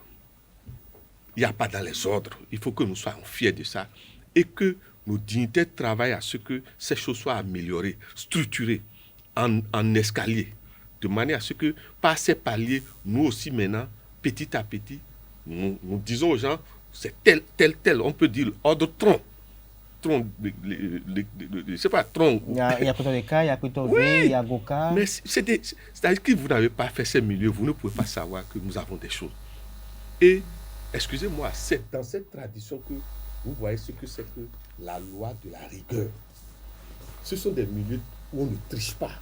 Il n'y a pas dans les ordres. Il faut que nous soyons fiers de ça. Et que nos dignitaires travaillent à ce que ces choses soient améliorées, structurées en escalier. De manière à ce que, par ces paliers, nous aussi maintenant, petit à petit, nous disons aux gens, c'est tel. On peut dire ordre tronc. tronc, je sais pas, tronc. Il y a plutôt des cas, il y a plutôt V, il y a Goka. Mais c'est-à-dire que vous n'avez pas fait ces milieux, vous ne pouvez pas savoir que nous avons des choses. Et, excusez-moi, c'est dans cette tradition que vous voyez ce que c'est que la loi de la rigueur. Ce sont des milieux où on ne triche pas.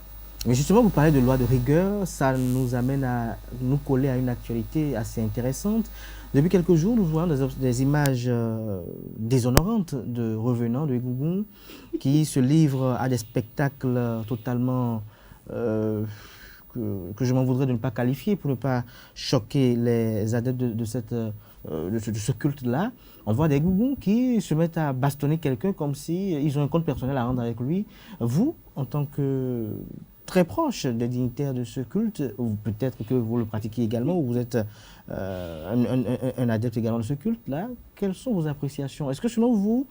Mais justement, vous parlez de loi de rigueur, ça nous amène à nous coller à une actualité assez intéressante. Depuis quelques jours, nous voyons des images déshonorantes de revenants de Egungun qui se livrent à des spectacles totalement que je m'en voudrais de ne pas qualifier pour ne pas choquer les adeptes de ce culte-là. On voit des Egungun qui se mettent à bastonner quelqu'un comme s'ils ont un compte personnel à rendre avec lui. Vous, en tant que très proche des dignitaires de ce culte, ou peut-être que vous le pratiquez également, ou vous êtes un adepte également de ce culte-là, quelles sont vos appréciations? Est-ce que selon vous,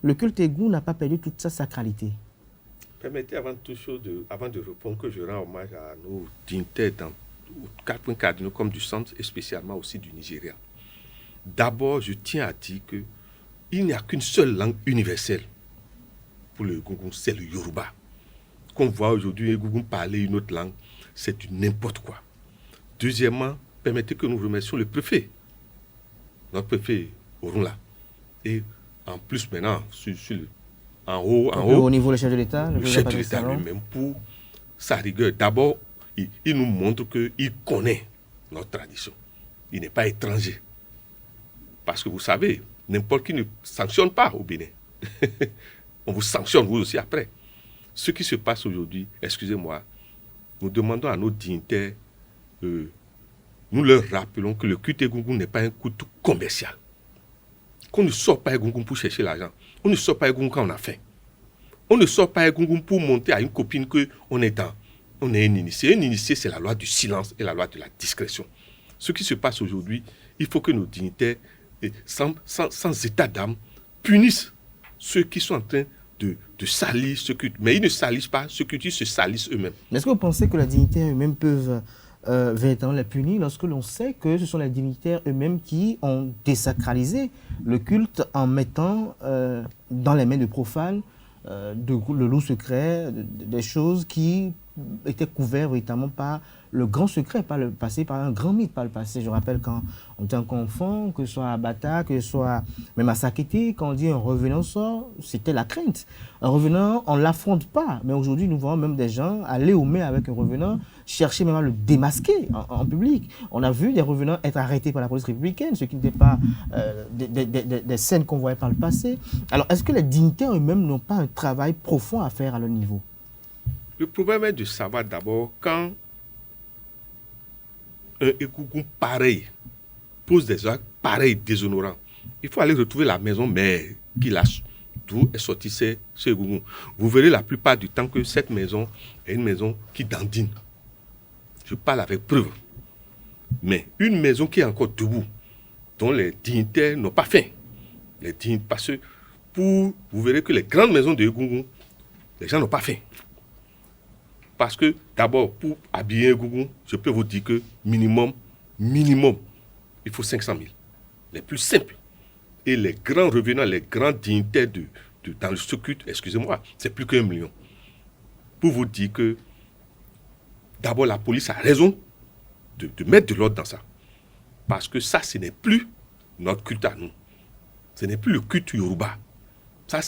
le culte Egungun n'a pas perdu toute sa sacralité? Permettez avant toute chose, avant de répondre, que je rends hommage à nos dignitaires dans 4 points cardinaux comme du centre et spécialement aussi du Nigeria. D'abord, je tiens à dire qu'il n'y a qu'une seule langue universelle pour le Egungun, c'est le Yoruba. Qu'on voit aujourd'hui Egungun parler une autre langue, c'est du n'importe quoi. Deuxièmement, permettez que nous remercions le préfet, notre préfet Orunla. Et en plus maintenant, en haut, au niveau du chef de l'État, le chef de l'État lui-même, pour sa rigueur. D'abord, il nous montre qu'il connaît notre tradition. Il n'est pas étranger. Parce que vous savez, n'importe qui ne sanctionne pas au Bénin. On vous sanctionne vous aussi après. Ce qui se passe aujourd'hui, excusez-moi, nous demandons à nos dignitaires, nous leur rappelons que le culte Egungun n'est pas un culte commercial. Qu'on ne sort pas Egungun pour chercher l'argent. On ne sort pas Egungun quand on a faim. On ne sort pas Egungun pour monter à une copine qu'on est un initié. Un initié, c'est la loi du silence et la loi de la discrétion. Ce qui se passe aujourd'hui, il faut que nos dignitaires, sans état d'âme, punissent ceux qui sont en train de salir ce culte. Mais ils ne salissent pas ce culte, ils se salissent eux-mêmes. Est-ce que vous pensez que les dignitaires eux-mêmes peuvent véritablement les punir lorsque l'on sait que ce sont les dignitaires eux-mêmes qui ont désacralisé le culte en mettant dans les mains de profanes le loup secret, des choses qui étaient couvertes véritablement par le grand secret, par le passé, par un grand mythe par le passé. Je rappelle quand on était encore enfant, que ce soit à Bata, que ce soit même à Sakété, quand on dit un revenant sort, c'était la crainte. Un revenant, on ne l'affronte pas. Mais aujourd'hui, nous voyons même des gens aller au mai avec un revenant, chercher même à le démasquer en public. On a vu des revenants être arrêtés par la police républicaine, ce qui n'était pas des scènes qu'on voyait par le passé. Alors, est-ce que les dignitaires eux-mêmes n'ont pas un travail profond à faire à leur niveau? Le problème est de savoir d'abord quand un Egungun pareil pose des actes pareils déshonorants. Il faut aller retrouver la maison mère qui lâche, d'où est sorti ce Egungun. Vous verrez la plupart du temps que cette maison est une maison qui dandine. Je parle avec preuve. Mais une maison qui est encore debout, dont les dignitaires n'ont pas faim. Parce que vous verrez que les grandes maisons de Egungun, les gens n'ont pas faim. Parce que, d'abord, pour habiller un Egungun, je peux vous dire que minimum, il faut 500 000. Les plus simples. Et les grands revenants, les grands dignitaires dans ce culte, excusez-moi, c'est plus qu'1 million. Pour vous dire que, d'abord, la police a raison de mettre de l'ordre dans ça. Parce que ça, ce n'est plus notre culte à nous. Ce n'est plus le culte Yoruba. Ça,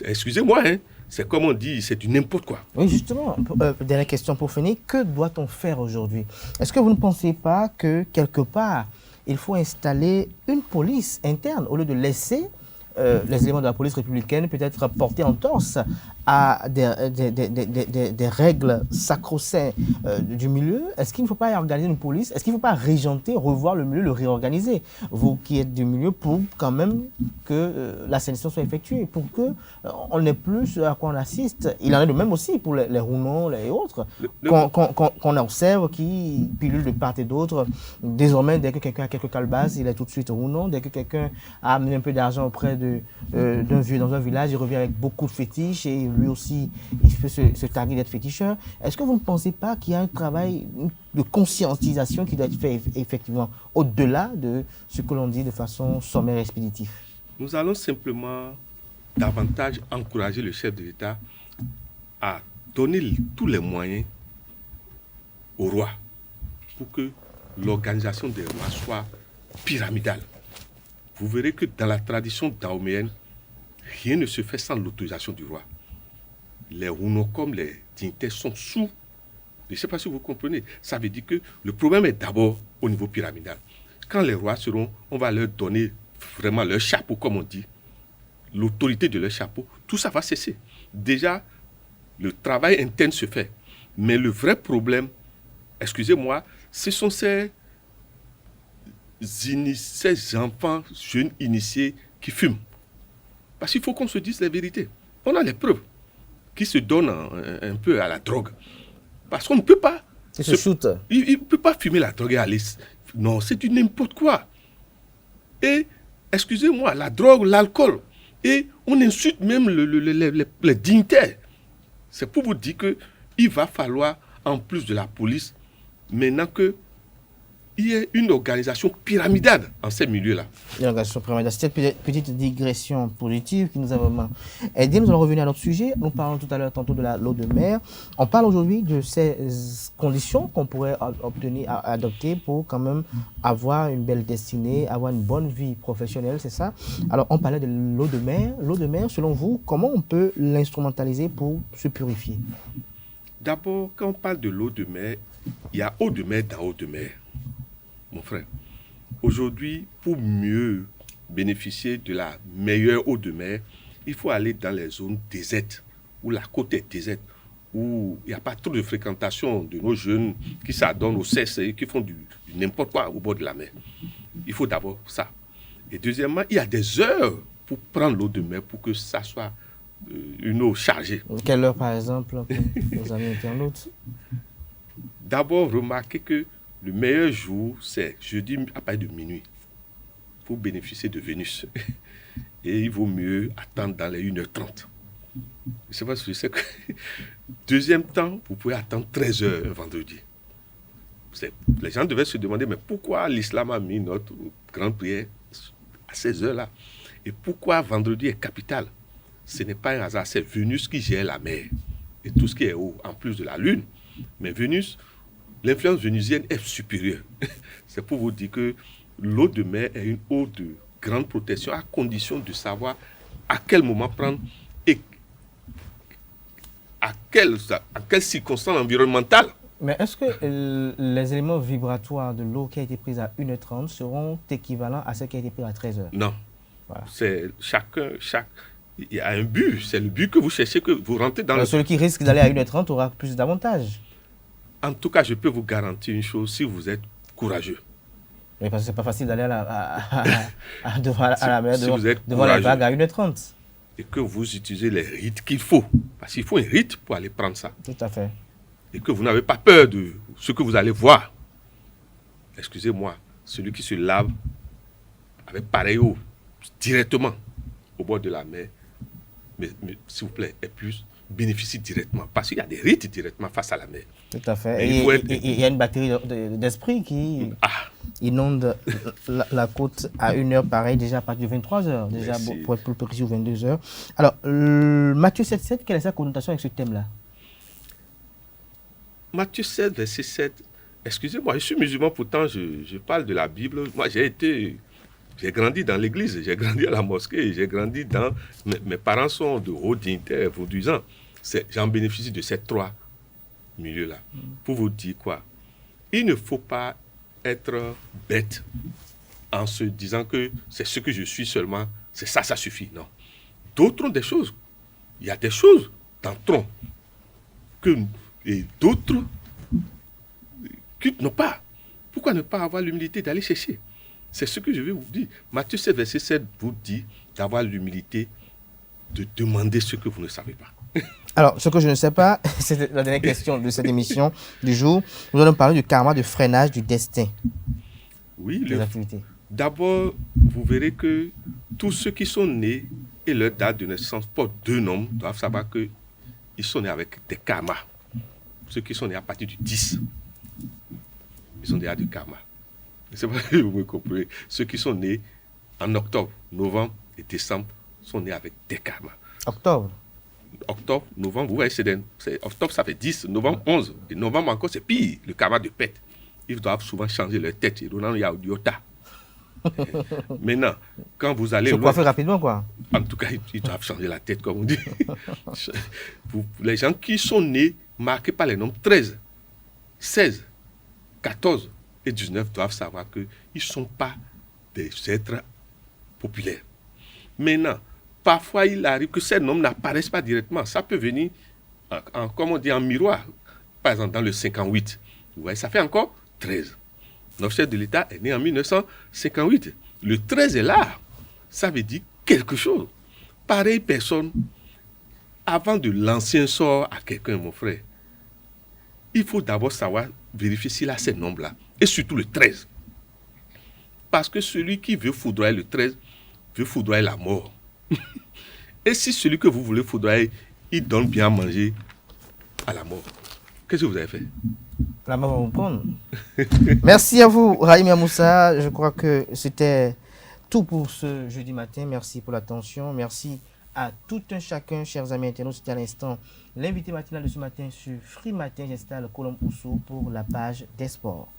excusez-moi, hein. C'est comme on dit, c'est du n'importe quoi. Oui, justement, dernière question pour finir. Que doit-on faire aujourd'hui? Est-ce que vous ne pensez pas que, quelque part, il faut installer une police interne au lieu de laisser les éléments de la police républicaine peut-être porter en torse à des règles sacro-saintes du milieu? Est-ce qu'il ne faut pas organiser une police? Est-ce qu'il ne faut pas régenter, revoir le milieu, le réorganiser? Vous qui êtes du milieu, pour quand même que l'assainissement soit effectué, pour qu'on n'ait plus ce à quoi on assiste. Il en est de même aussi pour les Rounons et autres, qu'on observe qui pilulent de part et d'autre. Désormais, dès que quelqu'un a quelques calebasses, il est tout de suite Rounon. Dès que quelqu'un a amené un peu d'argent auprès d'un vieux dans un village, il revient avec beaucoup de fétiches et lui aussi, il peut se targuer d'être féticheur. Est-ce que vous ne pensez pas qu'il y a un travail de conscientisation qui doit être fait effectivement au-delà de ce que l'on dit de façon sommaire et expéditive? Nous allons simplement davantage encourager le chef de l'État à donner tous les moyens au roi pour que l'organisation des rois soit pyramidale. Vous verrez que dans la tradition dahoméenne, rien ne se fait sans l'autorisation du roi. Les Huno comme les dignitaires sont sous. Je ne sais pas si vous comprenez. Ça veut dire que le problème est d'abord au niveau pyramidal. Quand les rois seront, on va leur donner vraiment leur chapeau, comme on dit, l'autorité de leur chapeau, tout ça va cesser. Déjà, le travail interne se fait. Mais le vrai problème, excusez-moi, ce sont ces enfants jeunes initiés qui fument. Parce qu'il faut qu'on se dise la vérité. On a les preuves qui se donnent un peu à la drogue. Parce qu'on ne peut pas... Il ne peut pas fumer la drogue et aller... Non, c'est du n'importe quoi. Et, excusez-moi, la drogue, l'alcool, et on insulte même les dignitaires. C'est pour vous dire qu'il va falloir, en plus de la police, maintenant qu'il y ait une organisation pyramidale en ces milieux-là. Une organisation pyramidale. C'est cette petite digression positive qui nous a vraiment aidé. Nous allons revenir à notre sujet. Nous parlons tout à l'heure tantôt de l'eau de mer. On parle aujourd'hui de ces conditions qu'on pourrait obtenir, adopter pour quand même avoir une belle destinée, avoir une bonne vie professionnelle, c'est ça? Alors, on parlait de l'eau de mer. L'eau de mer, selon vous, comment on peut l'instrumentaliser pour se purifier? D'abord, quand on parle de l'eau de mer, il y a eau de mer dans eau de mer. Mon frère, aujourd'hui, pour mieux bénéficier de la meilleure eau de mer, il faut aller dans les zones désertes, où la côte est déserte, où il n'y a pas trop de fréquentation de nos jeunes qui s'adonnent au sexe et qui font du n'importe quoi au bord de la mer. Il faut d'abord ça. Et deuxièmement, il y a des heures pour prendre l'eau de mer pour que ça soit une eau chargée. Quelle heure, par exemple, pour nos amis internautes? D'abord, remarquez que le meilleur jour, c'est jeudi à partir de minuit pour bénéficier de Vénus. Et il vaut mieux attendre dans les 1h30. Je sais pas si je sais que... Deuxième temps, vous pouvez attendre 13h un vendredi. Les gens devaient se demander, mais pourquoi l'islam a mis notre grande prière à ces heures-là? Et pourquoi vendredi est capital? Ce n'est pas un hasard, c'est Vénus qui gère la mer et tout ce qui est haut, en plus de la Lune. Mais Vénus... L'influence vénusienne est supérieure. C'est pour vous dire que l'eau de mer est une eau de grande protection à condition de savoir à quel moment prendre et à quelles circonstances environnementales. Mais est-ce que les éléments vibratoires de l'eau qui a été prise à 1h30 seront équivalents à ceux qui a été pris à 13h? Non. Voilà. C'est il y a un but. C'est le but que vous cherchez, que vous rentrez dans Celui qui risque d'aller à 1h30 aura plus d'avantages. En tout cas, je peux vous garantir une chose, si vous êtes courageux. Mais parce que ce n'est pas facile d'aller devant la mer, devant la vague à 1h30. Et que vous utilisez les rites qu'il faut. Parce qu'il faut un rite pour aller prendre ça. Tout à fait. Et que vous n'avez pas peur de ce que vous allez voir. Excusez-moi, celui qui se lave avec pareille eau, directement au bord de la mer, mais s'il vous plaît, bénéficie directement. Parce qu'il y a des rites directement face à la mer. Tout à fait. Et il y a une batterie d'esprit qui inonde la côte à 1h, pareil, déjà à partir de 23h, déjà pour être plus précis, ou 22h. Alors, Matthieu 7,7, quelle est sa connotation avec ce thème-là? Matthieu 7, verset 7. Excusez-moi, je suis musulman, pourtant je parle de la Bible. Moi, j'ai grandi dans l'église, j'ai grandi à la mosquée, j'ai grandi dans... Mes parents sont de hauts dignitaires, vaudouisants. J'en bénéficie de ces trois milieux-là. Pour vous dire quoi? Il ne faut pas être bête en se disant que c'est ce que je suis seulement, c'est ça, ça suffit. Non. D'autres ont des choses. Il y a des choses dans tronc et d'autres qui n'ont pas. Pourquoi ne pas avoir l'humilité d'aller chercher? C'est ce que je vais vous dire. Matthieu 7, verset 7 vous dit d'avoir l'humilité de demander ce que vous ne savez pas. Alors, ce que je ne sais pas, c'est la dernière question de cette émission du jour. Nous allons parler du karma, de freinage du destin. Oui, des activités. D'abord, vous verrez que tous ceux qui sont nés et leur date de naissance portent deux noms, doivent savoir qu'ils sont nés avec des karmas. Ceux qui sont nés à partir du 10, ils sont déjà du karma. C'est pas que vous me comprenez. Ceux qui sont nés en octobre, novembre et décembre sont nés avec des karmas. Octobre, novembre, vous voyez, octobre, ça fait 10, novembre, 11. Et novembre encore, c'est pire, le karma de pète. Ils doivent souvent changer leur tête. Maintenant, quand vous allez... se coiffer rapidement, quoi. En tout cas, ils doivent changer la tête, comme on dit. Les gens qui sont nés marqués par les nombres 13, 16, 14 et 19 doivent savoir qu'ils ne sont pas des êtres populaires. Maintenant, parfois, il arrive que ces nombres n'apparaissent pas directement. Ça peut venir, comme on dit, en miroir. Par exemple, dans le 58, vous voyez, ça fait encore 13. Notre chef de l'État est né en 1958. Le 13 est là. Ça veut dire quelque chose. Pareille personne, avant de lancer un sort à quelqu'un, mon frère, il faut d'abord savoir vérifier s'il a ces nombres-là. Et surtout le 13. Parce que celui qui veut foudroyer le 13 veut foudroyer la mort. Et si celui que vous voulez foudroyer, il donne bien à manger à la mort, qu'est-ce que vous avez fait? La mort va vous prendre. Merci à vous, Rahim Moussa. Je crois que c'était tout pour ce jeudi matin. Merci pour l'attention. Merci à tout un chacun, chers amis internautes. C'était à l'instant l'invité matinal de ce matin sur Free Matin. J'installe Colombe Ousso pour la page des sports.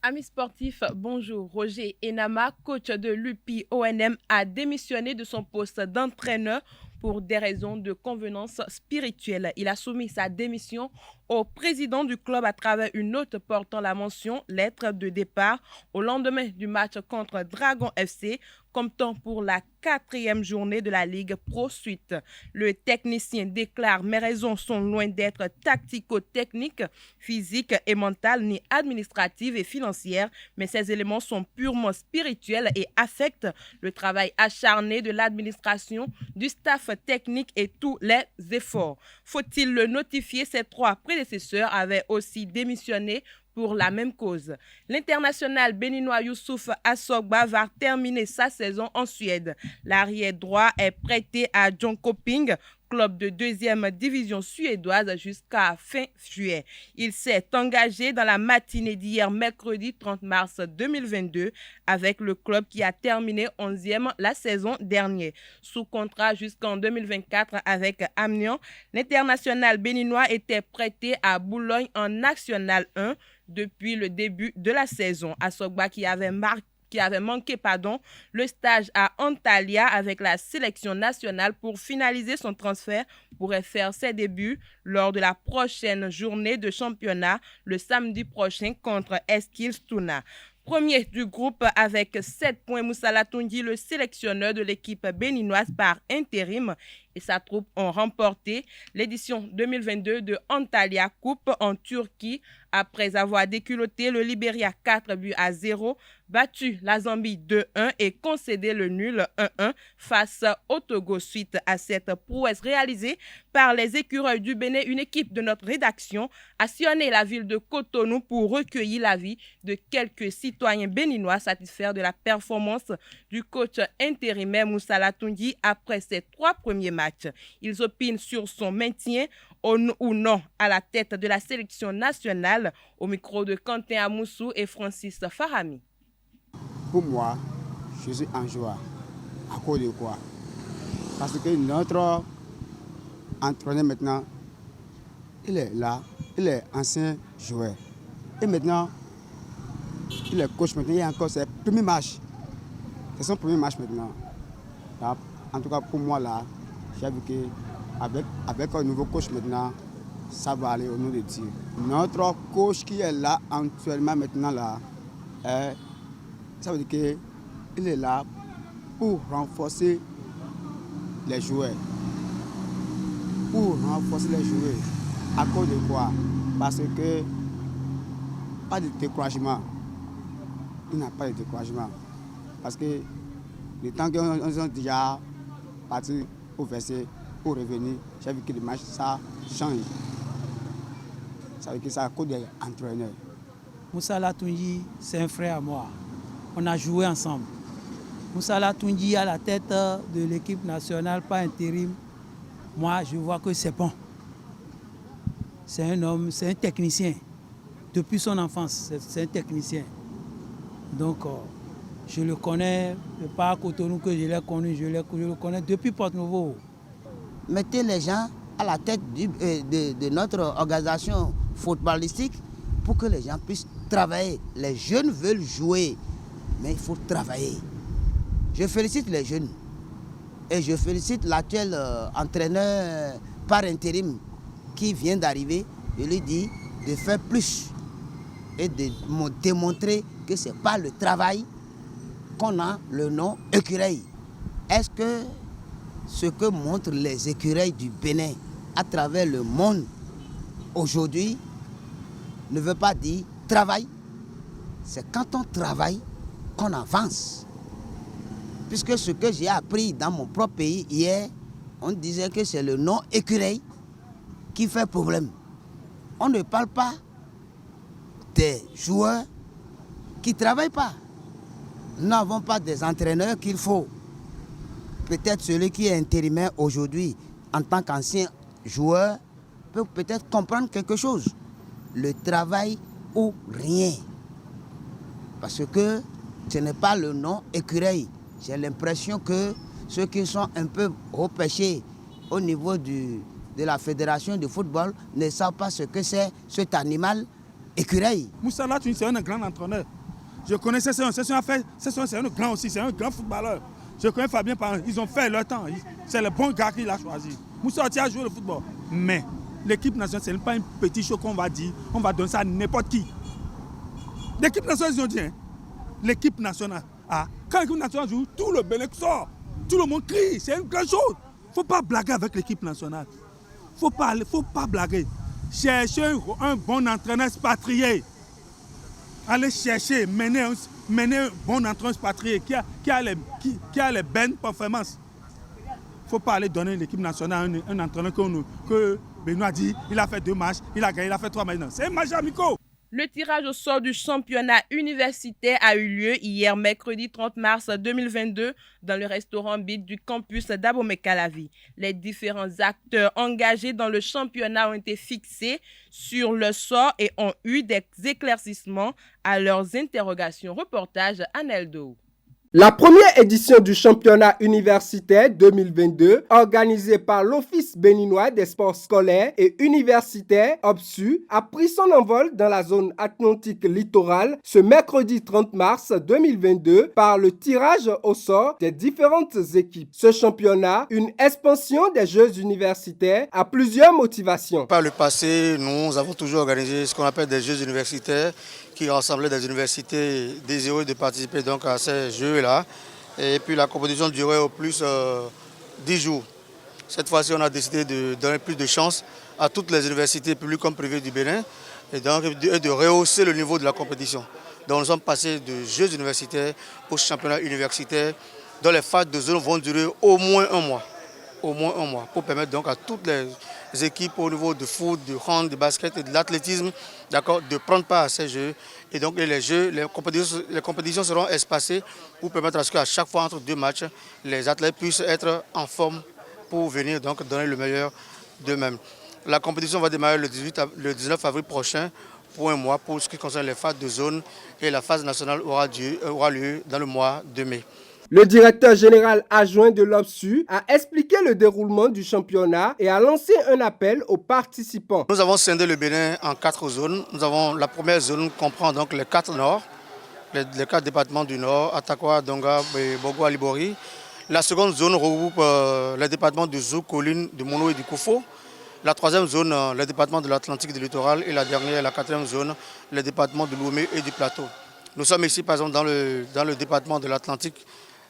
Amis sportifs, bonjour. Roger Enama, coach de l'UPI ONM, a démissionné de son poste d'entraîneur pour des raisons de convenance spirituelle. Il a soumis sa démission au président du club à travers une note portant la mention lettre de départ au lendemain du match contre Dragon FC, comptant pour la 4e journée de la Ligue Pro Suite. Le technicien déclare: mes raisons sont loin d'être tactico-techniques, physiques et mentales, ni administratives et financières, mais ces éléments sont purement spirituels et affectent le travail acharné de l'administration, du staff technique et tous les efforts. Faut-il le notifier? Ces 3 prédécesseurs avaient aussi démissionné pour la même cause. L'international béninois Youssouf Assogba va terminer sa saison en Suède. L'arrière droit est prêté à Jönköping, club de 2e division suédoise, jusqu'à fin juillet. Il s'est engagé dans la matinée d'hier, mercredi 30 mars 2022, avec le club qui a terminé 11e la saison dernière. Sous contrat jusqu'en 2024 avec Amiens, l'international béninois était prêté à Boulogne en National 1 depuis le début de la saison. Assogba qui avait manqué le stage à Antalya avec la sélection nationale pour finaliser son transfert, pourrait faire ses débuts lors de la prochaine journée de championnat le samedi prochain contre Eskilstuna. Premier du groupe avec 7 points, Moussa Latoundji, le sélectionneur de l'équipe béninoise par intérim, et sa troupe ont remporté l'édition 2022 de Antalya Coupe en Turquie après avoir déculotté le Libéria 4-0, battu la Zambie 2-1 et concédé le nul 1-1 face au Togo. Suite à cette prouesse réalisée par les écureuils du Bénin, une équipe de notre rédaction a sillonné la ville de Cotonou pour recueillir l'avis de quelques citoyens béninois satisfaits de la performance du coach intérimaire Moussa Latoundji après ses 3 premiers matchs. Ils opinent sur son maintien ou non à la tête de la sélection nationale, au micro de Quentin Amoussou et Francis Farami. Pour moi, je suis en joie. À cause de quoi? Parce que notre entraîneur maintenant, il est là, il est ancien joueur. Et maintenant, il est coach maintenant, il y a encore ses premiers matchs. C'est son premier match maintenant. Là, en tout cas pour moi là, j'ai vu qu'avec un nouveau coach maintenant, ça va aller au nom de Dieu. Notre coach qui est là actuellement maintenant là, ça veut dire qu'il est là pour renforcer les joueurs. Pour renforcer les joueurs. À cause de quoi? Parce que pas de découragement. Il n'a pas de découragement. Parce que le temps qu'on est déjà parti au verset pour revenir, j'ai vu que le match ça change. Ça veut dire que c'est à cause de l'entraîneur. Moussa Latoundji, c'est un frère à moi. On a joué ensemble. Moussa Latoundji à la tête de l'équipe nationale, pas intérim. Moi, je vois que c'est bon. C'est un homme, c'est un technicien. Depuis son enfance, c'est un technicien. Donc, Je le connais, pas à Cotonou que je l'ai connu, je le connais depuis Porte-Nouveau. Mettez les gens à la tête de notre organisation footballistique pour que les gens puissent travailler. Les jeunes veulent jouer, mais il faut travailler. Je félicite les jeunes et je félicite l'actuel entraîneur par intérim qui vient d'arriver. Je lui dis de faire plus et de démontrer que ce n'est pas le travail qu'on a le nom écureuil. Est-ce que ce que montrent les écureuils du Bénin à travers le monde aujourd'hui ne veut pas dire travail? C'est quand on travaille qu'on avance. Puisque ce que j'ai appris dans mon propre pays hier, on disait que c'est le nom écureuil qui fait problème. On ne parle pas des joueurs qui ne travaillent pas. Nous n'avons pas des entraîneurs qu'il faut. Peut-être celui qui est intérimaire aujourd'hui, en tant qu'ancien joueur, peut peut-être comprendre quelque chose. Le travail ou rien. Parce que ce n'est pas le nom écureuil. J'ai l'impression que ceux qui sont un peu repêchés au niveau de la fédération de football ne savent pas ce que c'est cet animal écureuil. Moussa Latou, c'est un grand entraîneur. Je connaissais c'est un grand aussi, c'est un grand footballeur. Je connais Fabien Parent, ils ont fait leur temps. C'est le bon gars qu'il a choisi. Moussa Latou a joué le football. Mais l'équipe nationale, ce n'est pas un petit show qu'on va dire, on va donner ça à n'importe qui. L'équipe nationale, ils ont dit, hein, l'équipe nationale, quand l'équipe nationale joue, tout le Bénin sort. Tout le monde crie, c'est une grande chose. Il ne faut pas blaguer avec l'équipe nationale. Il ne faut pas blaguer. Cherchez un bon entraîneur expatrié. Allez chercher, mener un bon entraîneur expatrié qui a les bonnes performances. Il ne faut pas aller donner l'équipe nationale à un entraîneur que Benoît a dit, il a fait 2 matchs, il a gagné, il a fait 3 matchs. C'est un match amical. Le tirage au sort du championnat universitaire a eu lieu hier mercredi 30 mars 2022 dans le restaurant Beat du campus d'Abomey-Calavi. Les différents acteurs engagés dans le championnat ont été fixés sur le sort et ont eu des éclaircissements à leurs interrogations. Reportage Aneldo. La première édition du championnat universitaire 2022, organisée par l'Office béninois des sports scolaires et universitaires, OBSU, a pris son envol dans la zone atlantique littorale ce mercredi 30 mars 2022 par le tirage au sort des différentes équipes. Ce championnat, une expansion des Jeux universitaires, a plusieurs motivations. Par le passé, nous avons toujours organisé ce qu'on appelle des Jeux universitaires qui rassemblaient des universités désireuses de participer donc à ces Jeux-là. Et puis la compétition durait au plus 10 jours. Cette fois-ci, on a décidé de donner plus de chance à toutes les universités publiques comme privées du Bénin et donc de rehausser le niveau de la compétition. Donc nous sommes passés de Jeux universitaires au championnat universitaire dont les phases de zone vont durer au moins un mois. Au moins un mois, pour permettre donc à toutes les équipes au niveau de foot, de hand, de basket et de l'athlétisme, d'accord, de prendre part à ces jeux. Et donc les compétitions seront espacées pour permettre à ce qu'à chaque fois entre 2 matchs, les athlètes puissent être en forme pour venir donc donner le meilleur d'eux-mêmes. La compétition va démarrer le 19 avril prochain pour un mois pour ce qui concerne les phases de zone et la phase nationale aura lieu dans le mois de mai. Le directeur général adjoint de l'OBSU a expliqué le déroulement du championnat et a lancé un appel aux participants. Nous avons scindé le Bénin en 4 zones. La première zone comprend donc les 4 nord, les 4 départements du nord, Atakwa, Donga, Bogo, Alibori. La seconde zone regroupe les départements de Zou, Colline, de Mono et du Koufo. La troisième zone, les départements de l'Atlantique et du littoral. Et la dernière, la 4e zone, les départements de Lomé et du Plateau. Nous sommes ici par exemple dans le département de l'Atlantique,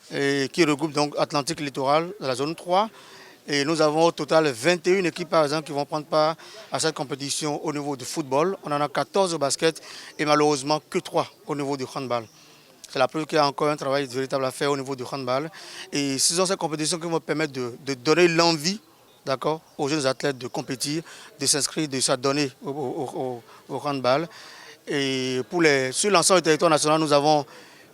qui regroupe donc Atlantique Littoral, la zone 3. Et nous avons au total 21 équipes par exemple qui vont prendre part à cette compétition au niveau du football. On en a 14 au basket et malheureusement que 3 au niveau du handball. C'est la preuve qu'il y a encore un travail véritable à faire au niveau du handball. Et ce sont ces compétitions qui vont permettre de donner l'envie, d'accord, aux jeunes athlètes de compétir, de s'inscrire, de s'adonner au handball. Et sur l'ensemble du territoire national, nous avons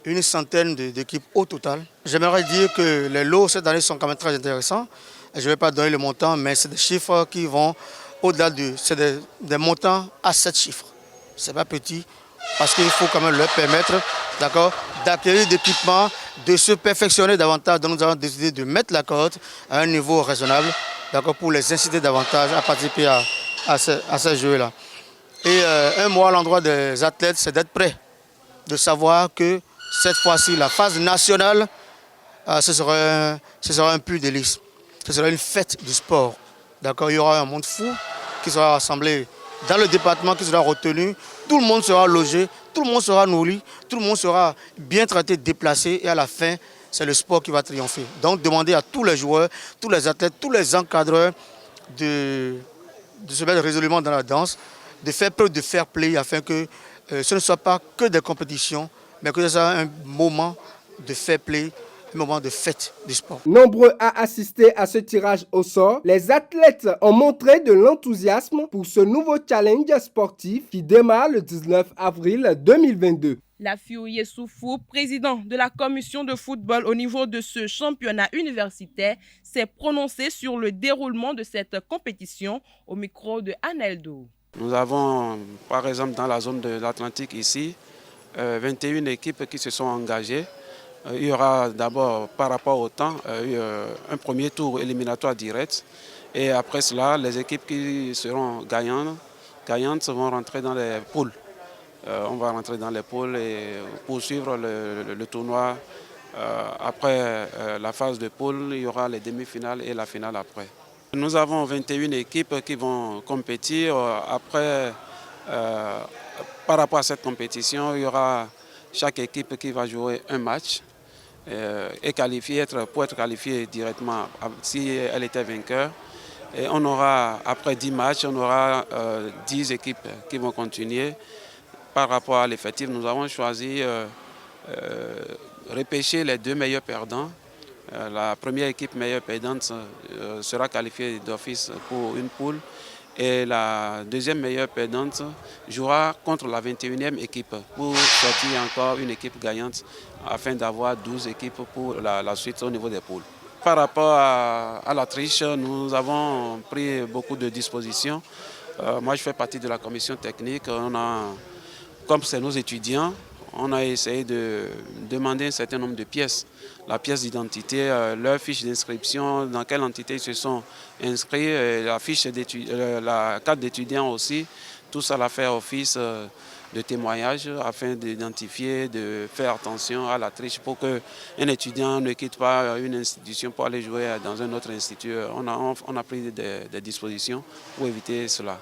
une centaine d'équipes au total. J'aimerais dire que les lots cette année sont quand même très intéressants. Je ne vais pas donner le montant, mais c'est des chiffres qui vont au-delà c'est des montants à 7 chiffres. Ce n'est pas petit, parce qu'il faut quand même leur permettre, d'accord, d'acquérir d'équipements, de se perfectionner davantage. Donc nous avons décidé de mettre la cohorte à un niveau raisonnable, d'accord, pour les inciter davantage à participer à ces jeux-là. Et un mot à l'endroit des athlètes, c'est d'être prêts, de savoir que cette fois-ci, la phase nationale, ce sera un pur délice. Ce sera une fête du sport. D'accord, il y aura un monde fou qui sera rassemblé dans le département, qui sera retenu. Tout le monde sera logé, tout le monde sera nourri, tout le monde sera bien traité, déplacé. Et à la fin, c'est le sport qui va triompher. Donc, demandez à tous les joueurs, tous les athlètes, tous les encadreurs de se mettre résolument dans la danse, de faire preuve de fair play afin que ce ne soit pas que des compétitions, mais que ce soit un moment de fair play, un moment de fête du sport. Nombreux à assister à ce tirage au sort, les athlètes ont montré de l'enthousiasme pour ce nouveau challenge sportif qui démarre le 19 avril 2022. Lafiou Yessoufou, président de la commission de football au niveau de ce championnat universitaire, s'est prononcé sur le déroulement de cette compétition au micro de Aneldo. Nous avons, par exemple, dans la zone de l'Atlantique ici, 21 équipes qui se sont engagées. Il y aura d'abord, par rapport au temps, un premier tour éliminatoire direct. Et après cela, les équipes qui seront gagnantes vont rentrer dans les poules. On va rentrer dans les poules et poursuivre le tournoi. Après la phase de poule, il y aura les demi-finales et la finale après. Nous avons 21 équipes qui vont compétir. Après, par rapport à cette compétition, il y aura chaque équipe qui va jouer un match et pour être qualifiée directement si elle était vainqueur. Et on aura, après 10 matchs, on aura 10 équipes qui vont continuer. Par rapport à l'effectif, nous avons choisi repêcher les 2 meilleurs perdants. La première équipe meilleure perdante sera qualifiée d'office pour une poule et la deuxième meilleure perdante jouera contre la 21e équipe pour sortir encore une équipe gagnante afin d'avoir 12 équipes pour la suite au niveau des poules. Par rapport à la triche, nous avons pris beaucoup de dispositions. Moi, je fais partie de la commission technique. Comme c'est nos étudiants, on a essayé de demander un certain nombre de pièces. La pièce d'identité, leur fiche d'inscription, dans quelle entité ils se sont inscrits, la carte d'étudiant aussi. Tout ça va faire office de témoignage afin d'identifier, de faire attention à la triche pour qu'un étudiant ne quitte pas une institution pour aller jouer dans un autre institut. On a pris des dispositions pour éviter cela.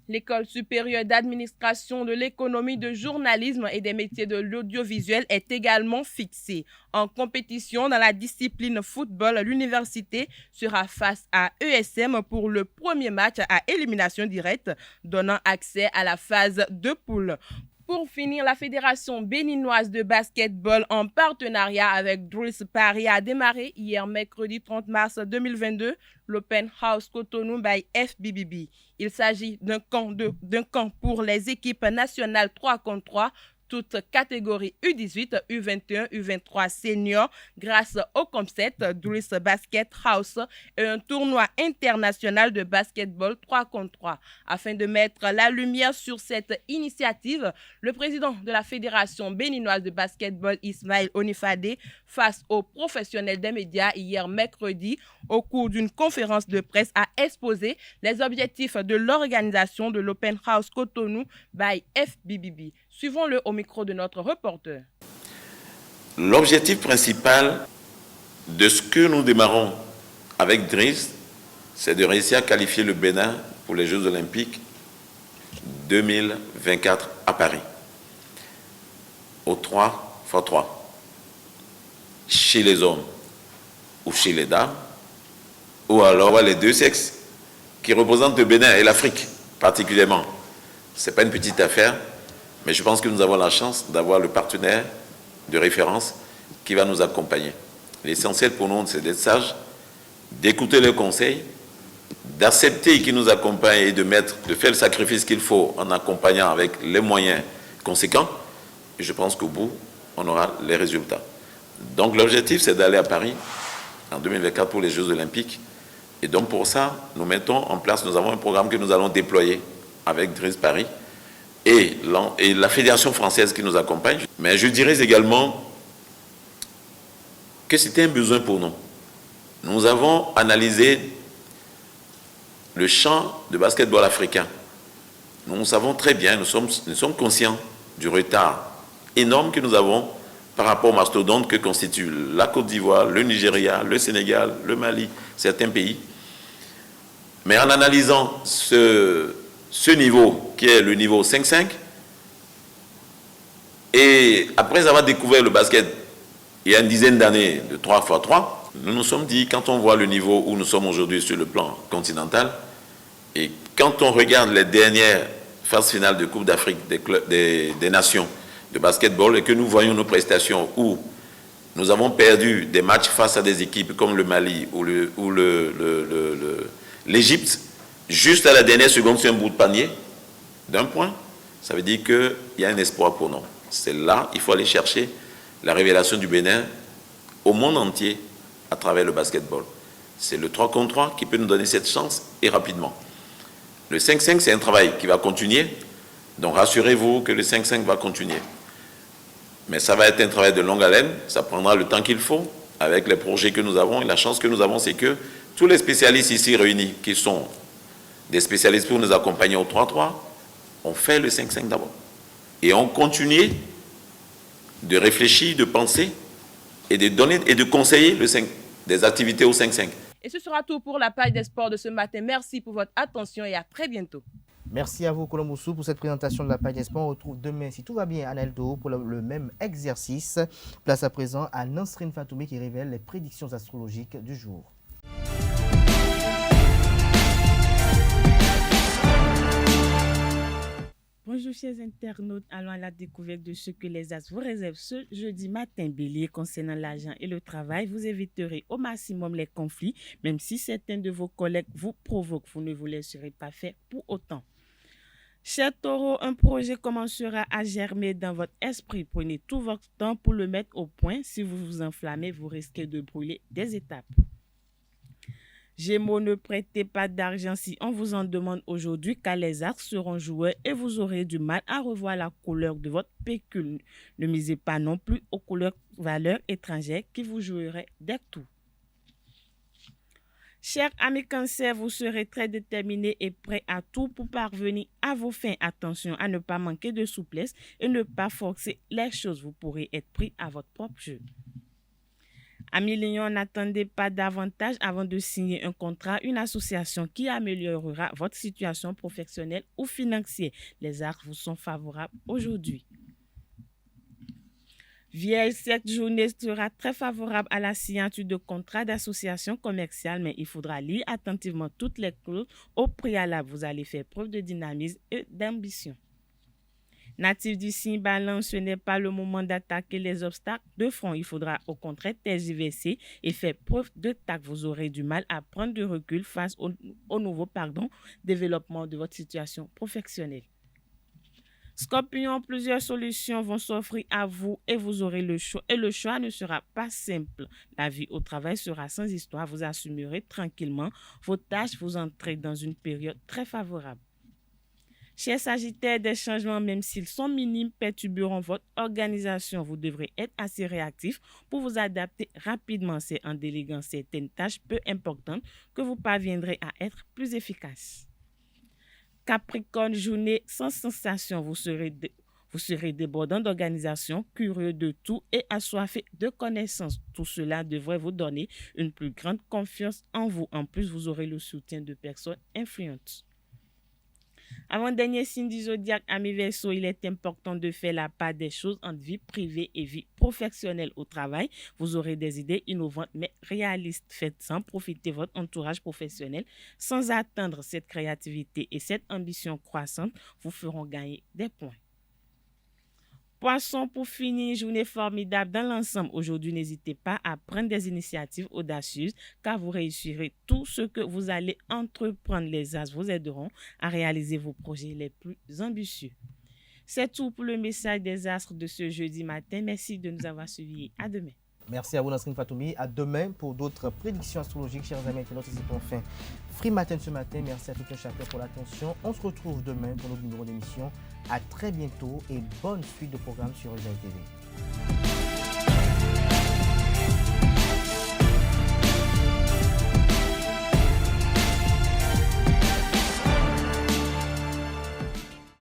L'École supérieure d'administration de l'économie, de journalisme et des métiers de l'audiovisuel est également fixée. En compétition dans la discipline football, l'université sera face à ESM pour le premier match à élimination directe, donnant accès à la phase de poule. Pour finir, la Fédération béninoise de basketball en partenariat avec Drulis Paris a démarré hier mercredi 30 mars 2022 l'Open House Cotonou by FBBB. Il s'agit d'un camp pour les équipes nationales 3 contre 3, toutes catégories U18, U21, U23 seniors grâce au COMSET, Drulis Basket House et un tournoi international de basketball 3 contre 3. Afin de mettre la lumière sur cette initiative, le président de la Fédération béninoise de basketball, Ismaël Onifade, face aux professionnels des médias hier mercredi, au cours d'une conférence de presse, a exposé les objectifs de l'organisation de l'Open House Cotonou by FBBB. Suivons-le au micro de notre reporter. L'objectif principal de ce que nous démarrons avec Driss, c'est de réussir à qualifier le Bénin pour les Jeux Olympiques 2024 à Paris. Au 3x3. Chez les hommes ou chez les dames, ou alors les deux sexes qui représentent le Bénin et l'Afrique particulièrement. Ce n'est pas une petite affaire. Mais je pense que nous avons la chance d'avoir le partenaire de référence qui va nous accompagner. L'essentiel pour nous, c'est d'être sages, d'écouter leurs conseils, d'accepter qu'ils nous accompagnent et de faire le sacrifice qu'il faut en accompagnant avec les moyens conséquents. Et je pense qu'au bout, on aura les résultats. Donc l'objectif, c'est d'aller à Paris en 2024 pour les Jeux Olympiques. Et donc pour ça, nous mettons en place, nous avons un programme que nous allons déployer avec Driss Paris, et la Fédération française qui nous accompagne. Mais je dirais également que c'était un besoin pour nous. Nous avons analysé le champ de basketball africain. Nous savons très bien, nous sommes conscients du retard énorme que nous avons par rapport aux mastodontes que constituent la Côte d'Ivoire, le Nigeria, le Sénégal, le Mali, certains pays. Mais en analysant ce niveau, qui est le niveau 5-5, et après avoir découvert le basket il y a une dizaine d'années de 3x3, nous nous sommes dit, quand on voit le niveau où nous sommes aujourd'hui sur le plan continental, et quand on regarde les dernières phases finales de Coupe d'Afrique des Nations de basketball, et que nous voyons nos prestations où nous avons perdu des matchs face à des équipes comme le Mali ou l'Égypte, juste à la dernière seconde sur un bout de panier d'un point, ça veut dire qu'il y a un espoir pour nous. C'est là, il faut aller chercher la révélation du Bénin au monde entier à travers le basketball. C'est le 3 contre 3 qui peut nous donner cette chance et rapidement. Le 5-5, c'est un travail qui va continuer. Donc rassurez-vous que le 5-5 va continuer. Mais ça va être un travail de longue haleine. Ça prendra le temps qu'il faut avec les projets que nous avons. Et la chance que nous avons, c'est que tous les spécialistes ici réunis, qui sont des spécialistes pour nous accompagner au 3-3, ont fait le 5-5 d'abord. Et ont continué de réfléchir, de penser et de donner et de conseiller des activités au 5-5. Et ce sera tout pour la page des sports de ce matin. Merci pour votre attention et à très bientôt. Merci à vous, Colomboussou, pour cette présentation de la page des sports. On retrouve demain, si tout va bien, à Neldo pour le même exercice. Place à présent à Nansrine Fatoumi qui révèle les prédictions astrologiques du jour. Bonjour chers internautes, allons à la découverte de ce que les astres vous réservent ce jeudi matin. Bélier, concernant l'argent et le travail, vous éviterez au maximum les conflits, même si certains de vos collègues vous provoquent, vous ne vous laisserez pas faire pour autant. Cher Taureau, un projet commencera à germer dans votre esprit. Prenez tout votre temps pour le mettre au point. Si vous vous enflammez, vous risquez de brûler des étapes. Gémeaux, ne prêtez pas d'argent si on vous en demande aujourd'hui, car les astres seront joueurs et vous aurez du mal à revoir la couleur de votre pécule. Ne misez pas non plus aux couleurs valeurs étrangères qui vous joueraient des tours. Chers amis Cancer, vous serez très déterminés et prêts à tout pour parvenir à vos fins. Attention à ne pas manquer de souplesse et ne pas forcer les choses. Vous pourrez être pris à votre propre jeu. Amis Lion, n'attendez pas davantage avant de signer un contrat, une association qui améliorera votre situation professionnelle ou financière. Les astres vous sont favorables aujourd'hui. Vierge, cette journée sera très favorable à la signature de contrats d'association commerciale, mais il faudra lire attentivement toutes les clauses au préalable. Vous allez faire preuve de dynamisme et d'ambition. Natif du signe Balance, ce n'est pas le moment d'attaquer les obstacles de front. Il faudra au contraire tergiverser et faire preuve de tact. Vous aurez du mal à prendre du recul face au nouveau développement de votre situation professionnelle. Scorpion, plusieurs solutions vont s'offrir à vous et vous aurez le choix. Et le choix ne sera pas simple. La vie au travail sera sans histoire. Vous assumerez tranquillement vos tâches. Vous entrez dans une période très favorable. Chers Sagittaires, des changements, même s'ils sont minimes, perturberont votre organisation. Vous devrez être assez réactif pour vous adapter rapidement. C'est en déléguant certaines tâches peu importantes que vous parviendrez à être plus efficace. Capricorne, journée sans sensation. Vous serez débordant d'organisation, curieux de tout et assoiffé de connaissances. Tout cela devrait vous donner une plus grande confiance en vous. En plus, vous aurez le soutien de personnes influentes. Avant-dernier signe du zodiaque, amis Verseau, il est important de faire la part des choses entre vie privée et vie professionnelle au travail. Vous aurez des idées innovantes mais réalistes. Faites-en profiter votre entourage professionnel sans attendre. Cette créativité et cette ambition croissante vous feront gagner des points. Poisson, pour finir, journée formidable dans l'ensemble. Aujourd'hui, n'hésitez pas à prendre des initiatives audacieuses car vous réussirez tout ce que vous allez entreprendre. Les astres vous aideront à réaliser vos projets les plus ambitieux. C'est tout pour le message des astres de ce jeudi matin. Merci de nous avoir suivis. À demain. Merci à vous, Nansrine Fatoumi. À demain pour d'autres prédictions astrologiques. Chers amis internautes, c'est pour fin Free Matin ce matin. Merci à tout un chacun pour l'attention. On se retrouve demain pour notre numéro d'émission. À très bientôt et bonne suite de programme sur Réveil TV.